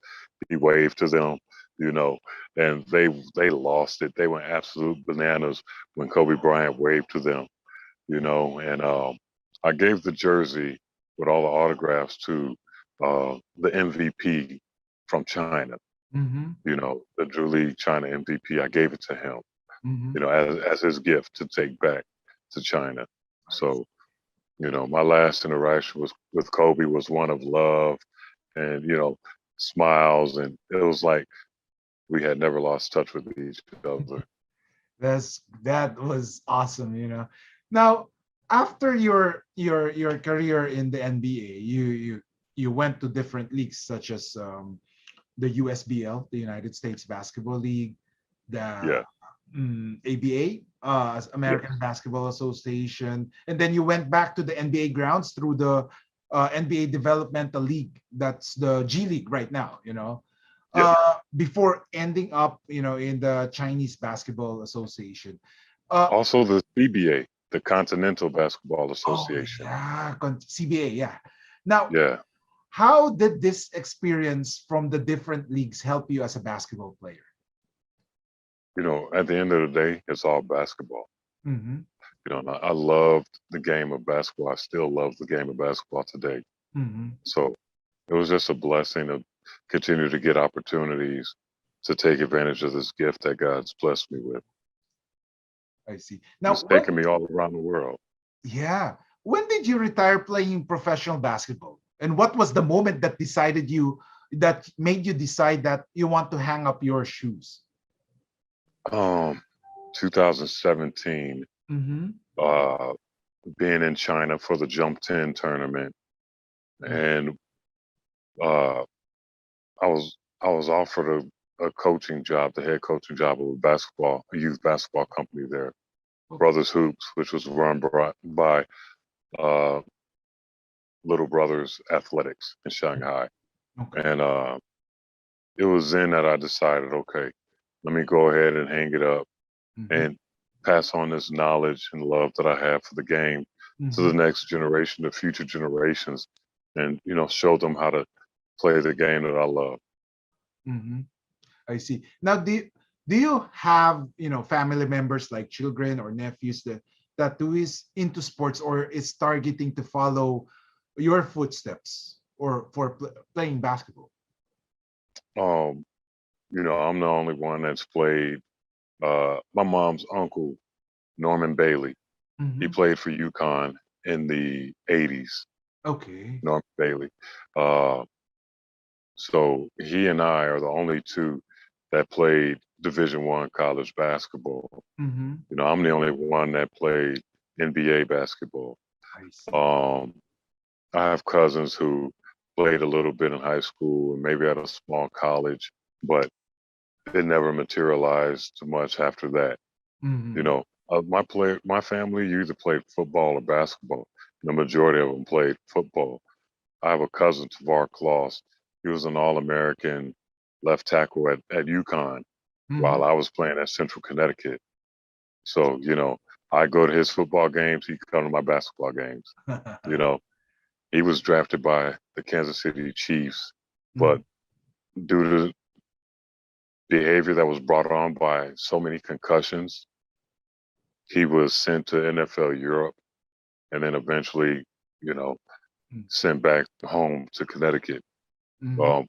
He waved to them, you know, and they lost it. They went absolute bananas when Kobe Bryant waved to them, and I gave the jersey with all the autographs to the MVP from China, Mhm. the Drew League China MVP. I gave it to him, Mhm. as his gift to take back to China. So my last interaction was with Kobe was one of love and smiles, and it was like we had never lost touch with each other. That was awesome, Now, after your career in the NBA, you went to different leagues such as the USBL, the United States Basketball League, the Yeah, ABA, yes, American Basketball Association, and then you went back to the NBA grounds through the NBA Developmental League. That's the G League right now, yeah. before ending up, in the Chinese Basketball Association. Uh, Also the CBA, the Continental Basketball oh Association. yeah, CBA, yeah. Now, Yeah. how did this experience from the different leagues help you as a basketball player? at the end of the day, it's all basketball. Mm-hmm. And I loved the game of basketball. I still love the game of basketball today. Mm-hmm. So it was just a blessing to continue to get opportunities to take advantage of this gift that God's blessed me with. I see. It's Now, taken me all around the world. yeah, when did you retire playing professional basketball? And what was the moment that made you decide that you want to hang up your shoes? Um, 2017, Mm-hmm. uh, being in China for the Jump 10 tournament, and uh, I was offered a coaching job, the head coaching job of a youth basketball company there, Brothers Hoops, which was run by uh, Little Brothers Athletics in Shanghai. Okay. And it was then that I decided, okay, let me go ahead and hang it up Mm-hmm. and pass on this knowledge and love that I have for the game to Mm-hmm. the next generation, the future generations, and show them how to play the game that I love. Mm-hmm. I see. Now, do you have family members like children or nephews that who is into sports or is targeting to follow your footsteps or for playing basketball? Um, I'm the only one that's played. My mom's uncle, Norman Bailey, he Mm-hmm. played for UConn in the 80s. Okay. Norman Bailey. Uh, so he and I are the only two that played Division One college basketball. Mm-hmm. I'm the only one that played NBA basketball. I see. Um, I have cousins who played a little bit in high school and maybe at a small college, but it never materialized too much after that. You Mm-hmm. know, my family either played football or basketball. The majority of them played football. I have a cousin, Tavar Kloss. He was an All-American left tackle at UConn Mm-hmm. while I was playing at Central Connecticut. So, I go to his football games. He come to my basketball games. You know, he was drafted by the Kansas City Chiefs, but due to behavior that was brought on by so many concussions, he was sent to NFL Europe and then eventually, you know, sent back home to Connecticut. Mm-hmm. Um,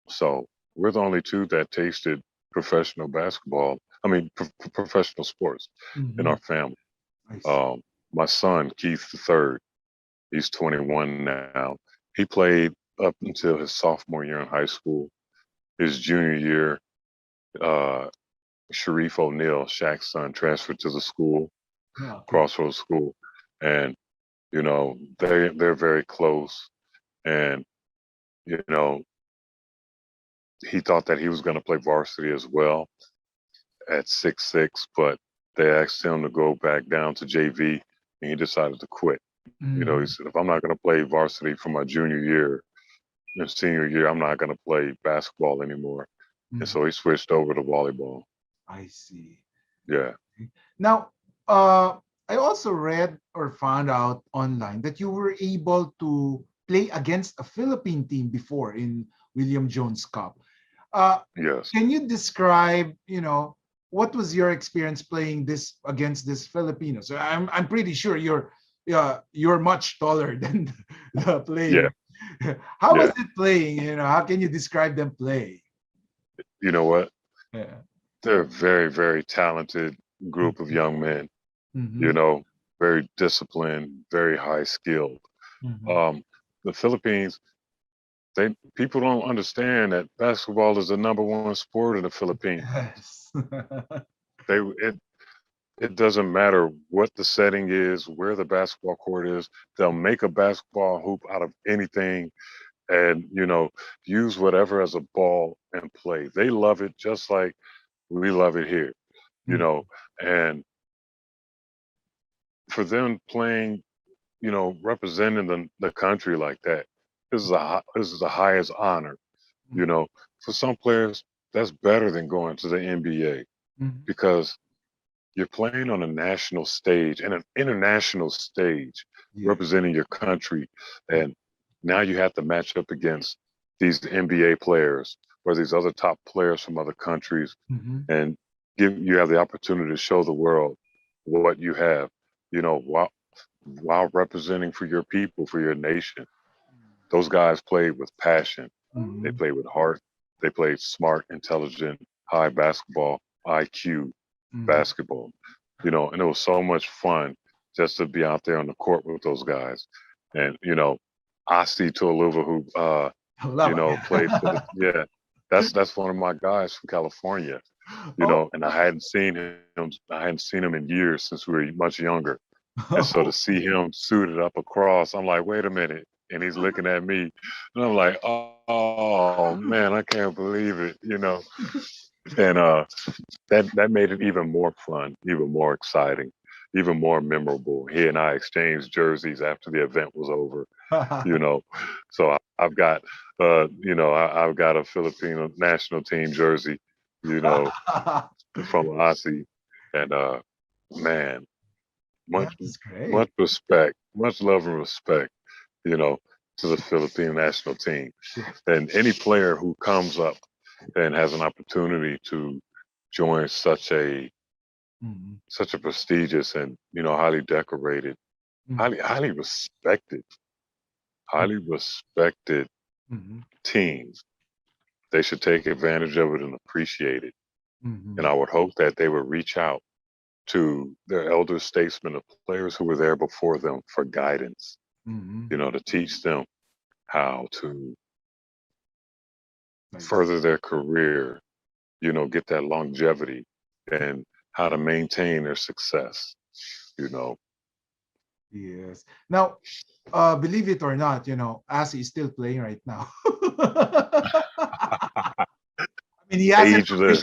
so we're the only two that tasted professional basketball. I mean, professional sports in Mm-hmm. our family. I see. Um, my son, Keith III, he's 21 now. He played up until his sophomore year in high school. His junior year, uh, Sharif O'Neal, Shaq's son, transferred to the school, Yeah, okay. Crossroads School, and they're very close. And you know, he thought that he was going to play varsity as well at 6'6", but they asked him to go back down to JV, and he decided to quit. He Mm-hmm. said, if I'm not going to play varsity for my junior year and senior year, I'm not going to play basketball anymore. And Mm-hmm. so he switched over to volleyball. I see. Yeah. Now, I also read or found out online that you were able to play against a Philippine team before in William Jones Cup. Uh, Yes. can you describe, what was your experience playing this against this Filipinos? So I'm pretty sure you're much taller than the Yeah. player. How was Yeah. it playing? How can you describe them play? You know what? Yeah. They're a very, very talented group of young men, you Mm-hmm. know, very disciplined, very high skilled. Mm-hmm. Um, the Philippines, people don't understand that basketball is the number one sport in the Philippines. Yes. They it it doesn't matter what the setting is, where the basketball court is, they'll make a basketball hoop out of anything and use whatever as a ball and play. They love it just like we love it here, you Mm. know. And for them playing, representing the country like that, this is the highest honor. You Mm. know, for some players, that's better than going to the NBA Mhm. because you're playing on a national stage and an international stage Yeah. representing your country. And now you have to match up against these NBA players or these other top players from other countries. Mhm. And you have the opportunity to show the world what you have, while representing for your people, for your nation. Those guys played with passion. They Mhm. played with heart. They played smart, intelligent, high basketball, IQ Mhm. basketball, and it was so much fun just to be out there on the court with those guys. And, Asti Tualuva, who, Love played for it. that's one of my guys from California, Oh. and I hadn't seen him in years since we were much younger. And so to see him suited up across, I'm like, wait a minute. And he's looking at me, and I'm like, oh man, I can't believe it. And that made it even more fun, even more exciting, even more memorable. He and I exchanged jerseys after the event was over, you know. So I've got, I've got a Filipino national team jersey, you know, from Aussie, and man, much That's great. much respect, much love and respect, you know, to the Philippine national team. And any player who comes up and has an opportunity to join Mhm. such a prestigious and highly decorated, Mhm. highly respected, highly respected Mhm. team, they should take advantage of it and appreciate it. And Mhm. I would hope that they would reach out to their elder statesmen, the players who were there before them, for guidance, Mhm. to teach them how to Nice. further their career, get that longevity, and how to maintain their success, you know. Yes. Now, believe it or not, Asi is still playing right now. I mean, he hasn't Ageless.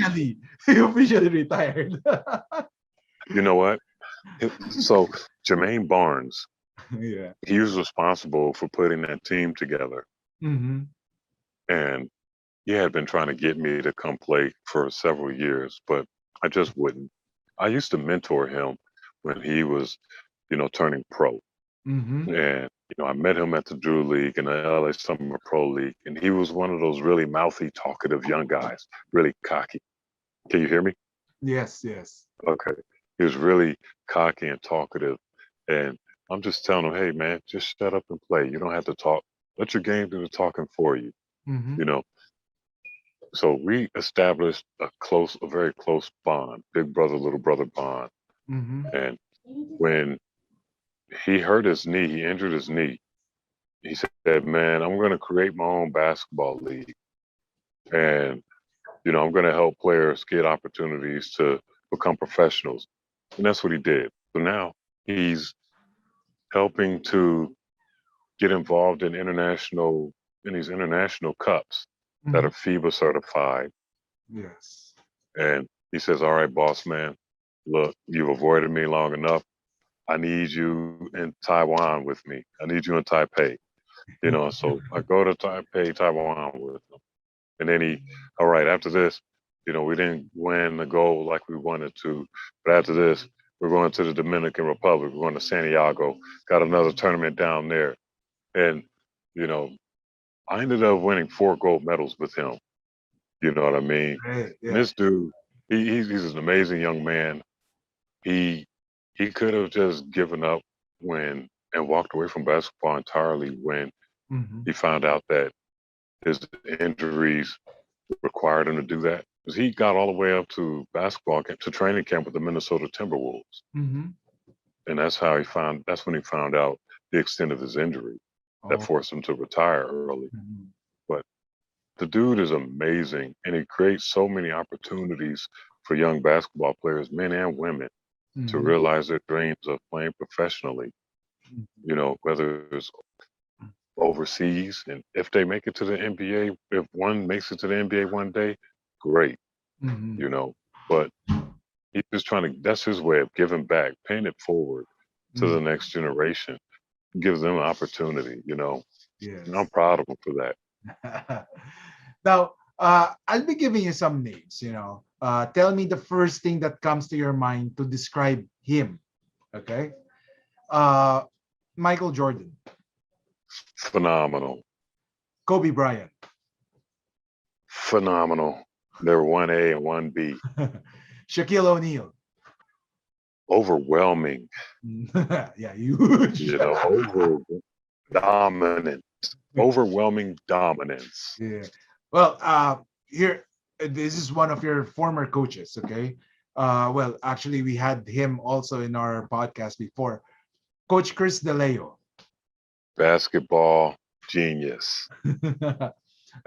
he officially retired. You know what? So Jermaine Barnes, Yeah. he was responsible for putting that team together. Mm-hmm. And he had been trying to get me to come play for several years, but I just wouldn't. I used to mentor him when he was, turning pro. Mm-hmm. And, I met him at the Drew League and the LA Summer Pro League. And he was one of those really mouthy, talkative young guys, really cocky. Can you hear me? Yes, yes. Okay. He was really cocky and talkative. And I'm just telling him, hey, man, just shut up and play. You don't have to talk. Let your game do the talking for you. Mm-hmm. You know, So we established a very close bond, big brother, little brother bond. Mm-hmm. And when he hurt his knee, he injured his knee. He said, "Man, I'm going to create my own basketball league, and I'm going to help players get opportunities to become professionals." And that's what he did. So now he's helping to get involved in these international cups that Mm-hmm. are FIBA certified. Yes. And he says, "All right, boss man, look, you've avoided me long enough. I need you in Taiwan with me. I need you in Taipei." So I go to Taipei, Taiwan with him. And then all right, after this, we didn't win the gold like we wanted to. But after this, we're going to the Dominican Republic. We're going to Santiago. Got another tournament down there. And, you know, I ended up winning 4 gold medals with him. You know what I mean? Great. And Yeah. this dude, he's an amazing young man. He he could have just given up when and walked away from basketball entirely when Mm-hmm. he found out that his injuries required him to do that. Because he got all the way up to basketball camp, to training camp with the Minnesota Timberwolves, Mm-hmm. and that's when he found out the extent of his injury that Oh. forced him to retire early. Mhm. But the dude is amazing, and he creates so many opportunities for young basketball players, men and women, to Mhm. realize their dreams of playing professionally, Mhm. whether it's overseas. And if they make it to the NBA, if one makes it to the NBA one day, great, Mhm. you know. But he's just that's his way of giving back, paying it forward to Mhm. the next generation, gives them an opportunity, and I'm Yes. proud of him for that. Now, I'll be giving you some names. Tell me the first thing that comes to your mind to describe him. Okay. Uh, Michael Jordan, Phenomenal. Kobe Bryant, Phenomenal. They're 1A and 1B. Shaquille O'Neal. Overwhelming, Yeah, huge. you know, dominant, overwhelming dominance. Yeah. Well, here, this is one of your former coaches, okay? Well, actually, we had him also in our podcast before. Coach Chris DeLeo. Basketball genius.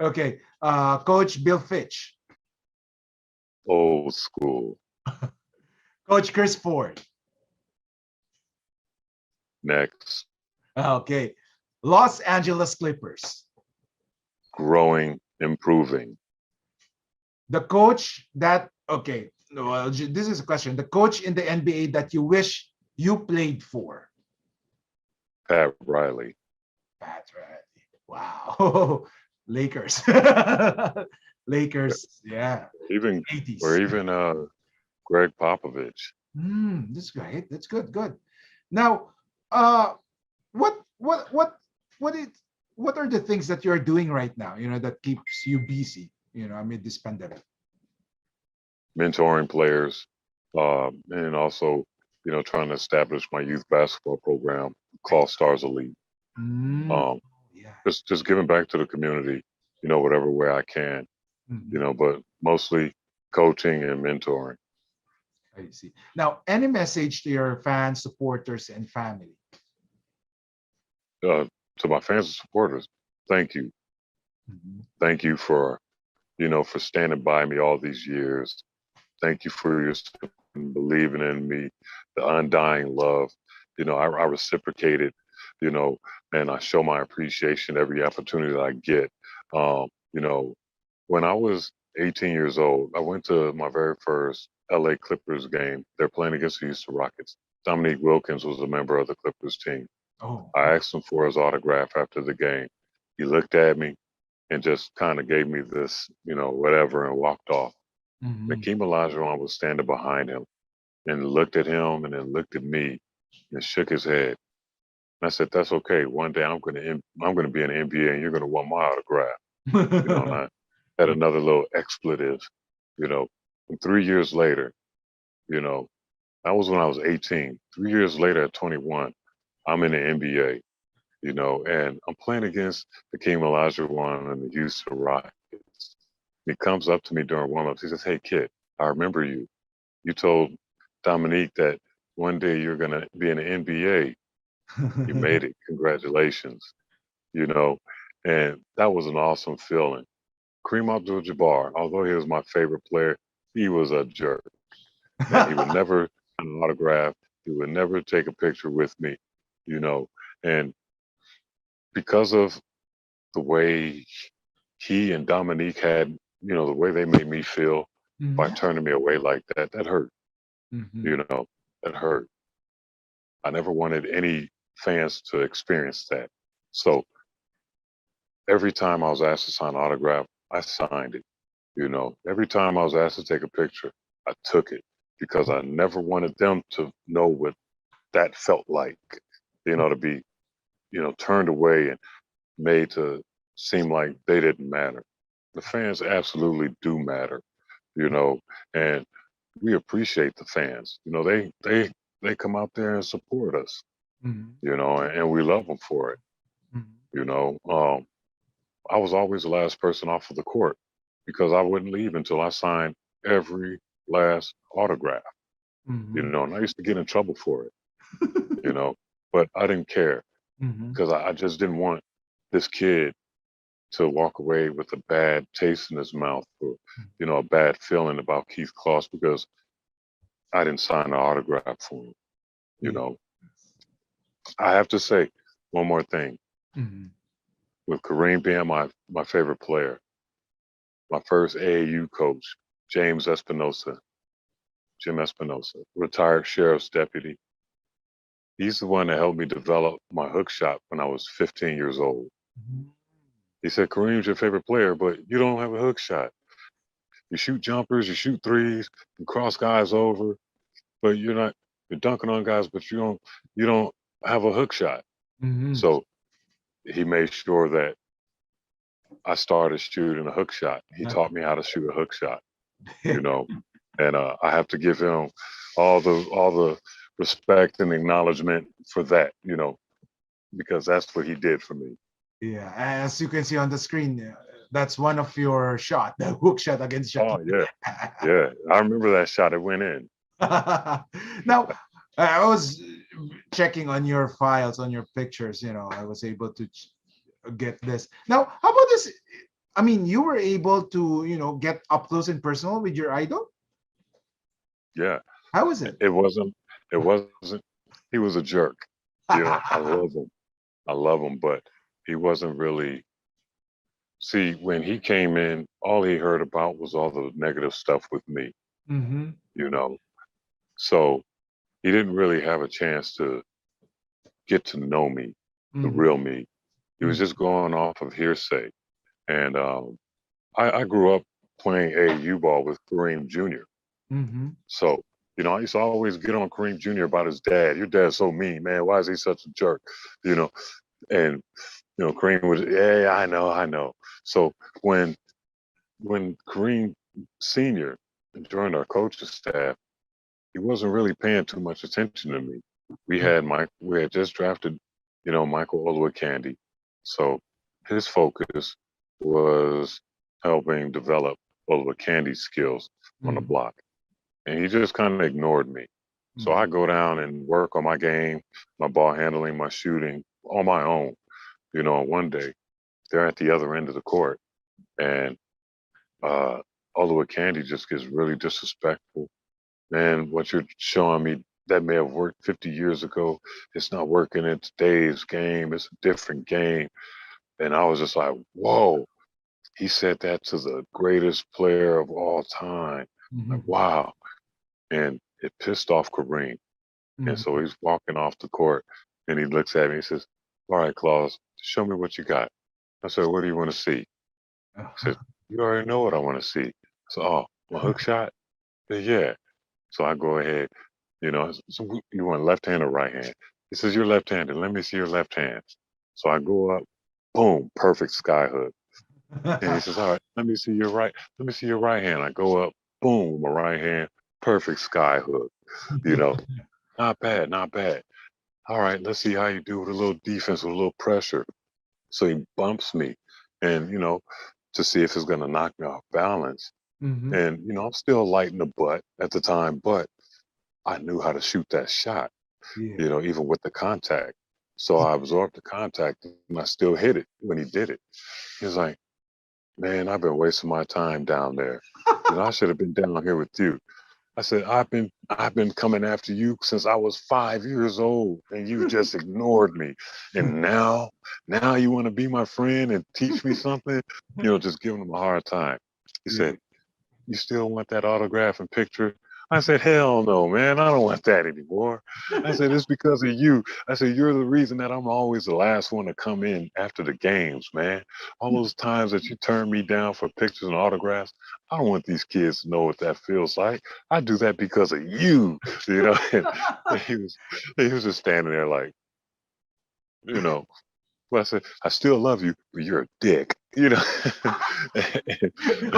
Okay. Coach Bill Fitch. Old school. Coach Chris Ford. Next. Okay. Los Angeles Clippers. Growing, improving. The coach that, okay, well, this is a question. The coach in the NBA that you wish you played for. Pat Riley. Pat Riley. Wow. Lakers. Lakers. Yeah. Even 80s. or even Greg Popovich. That's great. That's good. Good. Now, uh, what what what what is what are the things that you're doing right now? You know that keeps you busy. You know, amid this pandemic. Mentoring players, and also, you know, trying to establish my youth basketball program called Stars Elite. Mm, Um, yeah. just giving back to the community, you know, whatever way I can, you Mhm. know, but mostly coaching and mentoring. I see. Now, any message to your fans, supporters, and family? To my fans and supporters, thank you. Mhm. Thank you for, you know, for standing by me all these years. Thank you for your support and believing in me, the undying love. You know, I reciprocate it, you know, and I show my appreciation every opportunity that I get. You know, when I was 18 years old, I went to my very first LA Clippers game. They're playing against the Houston Rockets. Dominique Wilkins was a member of the Clippers team. Oh. I asked him for his autograph after the game. He looked at me and just kind of gave me this, you know, whatever, and walked off. Mhm. Hakeem Olajuwon was standing behind him and looked at him and then looked at me and shook his head. And I said, "That's okay. One day I'm gonna be in the NBA and you're gonna want my autograph." You know, and I had another little expletive. You know, and 3 years later, you know, that was when I was 18. 3 years later, at 21, I'm in the NBA. You know, and I'm playing against Hakeem Olajuwon and the Houston Rockets. He comes up to me during warm-ups. He says, "Hey, kid, I remember you. You told Dominique that one day you're going to be in the NBA. You made it. Congratulations." You know, and that was an awesome feeling. Kareem Abdul-Jabbar, although he was my favorite player, he was a jerk. Man, he would never sign an autograph. He would never take a picture with me, you know. And because of the way he and Dominique had, you know, the way they made me feel by Mhm. turning me away like that, that hurt, Mhm. you know, that hurt. I never wanted any fans to experience that. So every time I was asked to sign an autograph, I signed it. You know, every time I was asked to take a picture, I took it because I never wanted them to know what that felt like, you know, to be, you know, turned away and made to seem like they didn't matter. The fans absolutely do matter, you know, and we appreciate the fans. You know, they come out there and support us, Mhm. you know, and we love them for it. Mhm. You know, I was always the last person off of the court because I wouldn't leave until I signed every last autograph. You Mhm. know, and I used to get in trouble for it, you know, but I didn't care Mhm. because I just didn't want this kid to walk away with a bad taste in his mouth or, you know, a bad feeling about Keith Kloss because I didn't sign an autograph for him. You Yeah. know, I have to say one more thing. Mhm. With Kareem being my favorite player, my first AAU coach, James Espinosa, Jim Espinosa, retired sheriff's deputy. He's the one that helped me develop my hook shot when I was 15 years old. Mhm. He said, "Kareem's your favorite player, but you don't have a hook shot. You shoot jumpers, you shoot threes, you cross guys over, but you're dunking on guys, but you don't have a hook shot." Mhm. So he made sure that I started shooting a hook shot. He taught me how to shoot a hook shot, you know. and I have to give him all the respect and acknowledgement for that, because that's what he did for me. Yeah, as you can see on the screen, that's one of your shot, the hook shot against Oh Shaquille. yeah, yeah. I remember that shot. It went in. Now, I was checking on your files, on your pictures. I was able to get this. Now, how about this? I mean, you were able to, get up close and personal with your idol. Yeah, How was it? it wasn't. It wasn't. He was a jerk. I love him. I love him, but he wasn't really. See, when he came in, all he heard about was all the negative stuff with me. Mm-hmm. You know, so he didn't really have a chance to get to know me, the Mm-hmm. real me. He was just going off of hearsay. And I grew up playing AAU ball with Kareem Jr. Mm-hmm. So, I used to always get on Kareem Jr. about his dad. Your dad's so mean, man. Why is he such a jerk? You know, and Kareem was, yeah, I know. So when Kareem Sr. joined our coaching staff, he wasn't really paying too much attention to me. We had just drafted, Michael Olowokandi. So his focus was helping develop Olowokandi's skills on the Mm-hmm. block. And he just kind of ignored me. So I go down and work on my game, my ball handling, my shooting on my own. And one day they're at the other end of the court and uh Olowokandi just gets really disrespectful. Man, what you're showing me that may have worked 50 years ago, it's not working in today's game. It's a different game. And I was just like, whoa, he said that to the greatest player of all time. Like, Mm-hmm. wow. And it pissed off Kareem. And so he's walking off the court and he looks at me and says, all right, Claus, show me what you got. I said, what do you want to see? He said, you already know what I want to see. So, oh, my hook shot? Said, yeah. So I go ahead, so you want left hand or right hand? He says, you're left handed. Let me see your left hand. So I go up, boom, perfect sky hook. And he says, all right, let me see your right. Let me see your right hand. I go up, boom, my right hand, perfect sky hook. You know, not bad, not bad. All right, let's see how you do with a little defense, with a little pressure. So he bumps me and, to see if it's going to knock me off balance. Mm-hmm. And, I'm still light in the butt at the time, but I knew how to shoot that shot, Yeah. even with the contact. So I absorbed the contact and I still hit it when he did it. He was like, man, I've been wasting my time down there. I should have been down here with you. I said, I've been coming after you since I was 5 years old and you just ignored me. And now you want to be my friend and teach me something, just giving him a hard time. He Yeah. said, you still want that autograph and picture? I said, hell no, man. I don't want that anymore. I said, it's because of you. I said, you're the reason that I'm always the last one to come in after the games, man. All those times that you turn me down for pictures and autographs, I don't want these kids to know what that feels like. I do that because of you, And he was just standing there like, you know, well, I said, I still love you, but you're a dick. What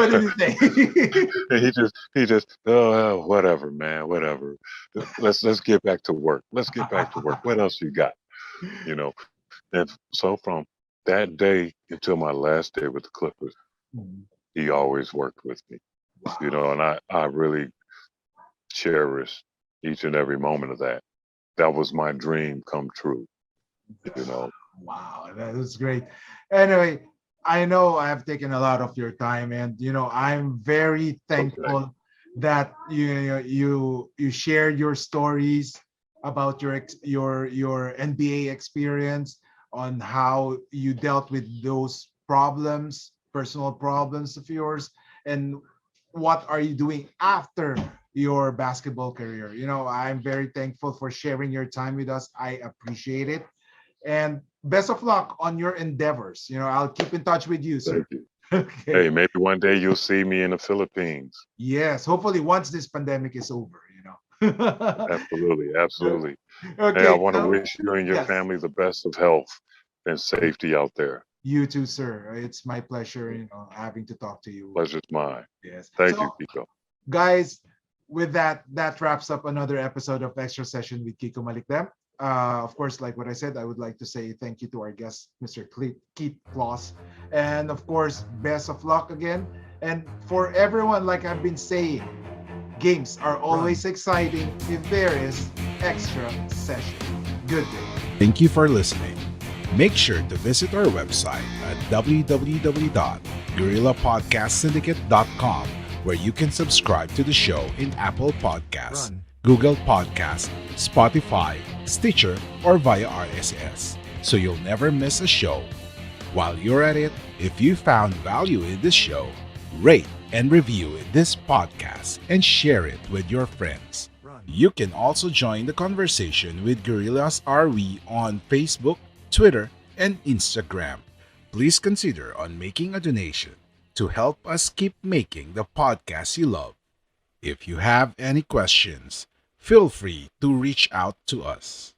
did he say? And he just whatever, man, whatever. Let's get back to work. Let's get back to work. What else you got? You know. And so from that day until my last day with the Clippers, he always worked with me. Wow. And I really cherish each and every moment of that. That was my dream come true. You know. Wow, that is great. Anyway, I know I have taken a lot of your time, and I'm very It's okay. thankful that you shared your stories about your NBA experience, on how you dealt with those problems, personal problems of yours, and what are you doing after your basketball career. I'm very thankful for sharing your time with us. I appreciate it. And best of luck on your endeavors. I'll keep in touch with you, sir. Thank you. Okay. Hey, maybe one day you'll see me in the Philippines. Yes. Hopefully, once this pandemic is over. Absolutely, absolutely. Hey, I Okay. want to So, wish you and your yes. family the best of health and safety out there. You too, sir. It's my pleasure, having to talk to you. Pleasure's mine. Yes. Thank you, So, Kiko. guys, with that, that wraps up another episode of Extra Session with Kiko Malicdem. Of course, like what I said, I would like to say thank you to our guest, Mr. Keith Kloss. And of course, best of luck again. And for everyone, like I've been saying, games are always exciting if there is extra session. Good day. Thank you for listening. Make sure to visit our website at www.guerrillapodcastsyndicate.com, where you can subscribe to the show in Apple Podcasts, Google Podcasts, Spotify, Stitcher, or via RSS, so you'll never miss a show. While you're at it, if you found value in this show, rate and review this podcast and share it with your friends. You can also join the conversation with Guerrillas RV on Facebook, Twitter, and Instagram. Please consider on making a donation to help us keep making the podcast you love. If you have any questions, feel free to reach out to us.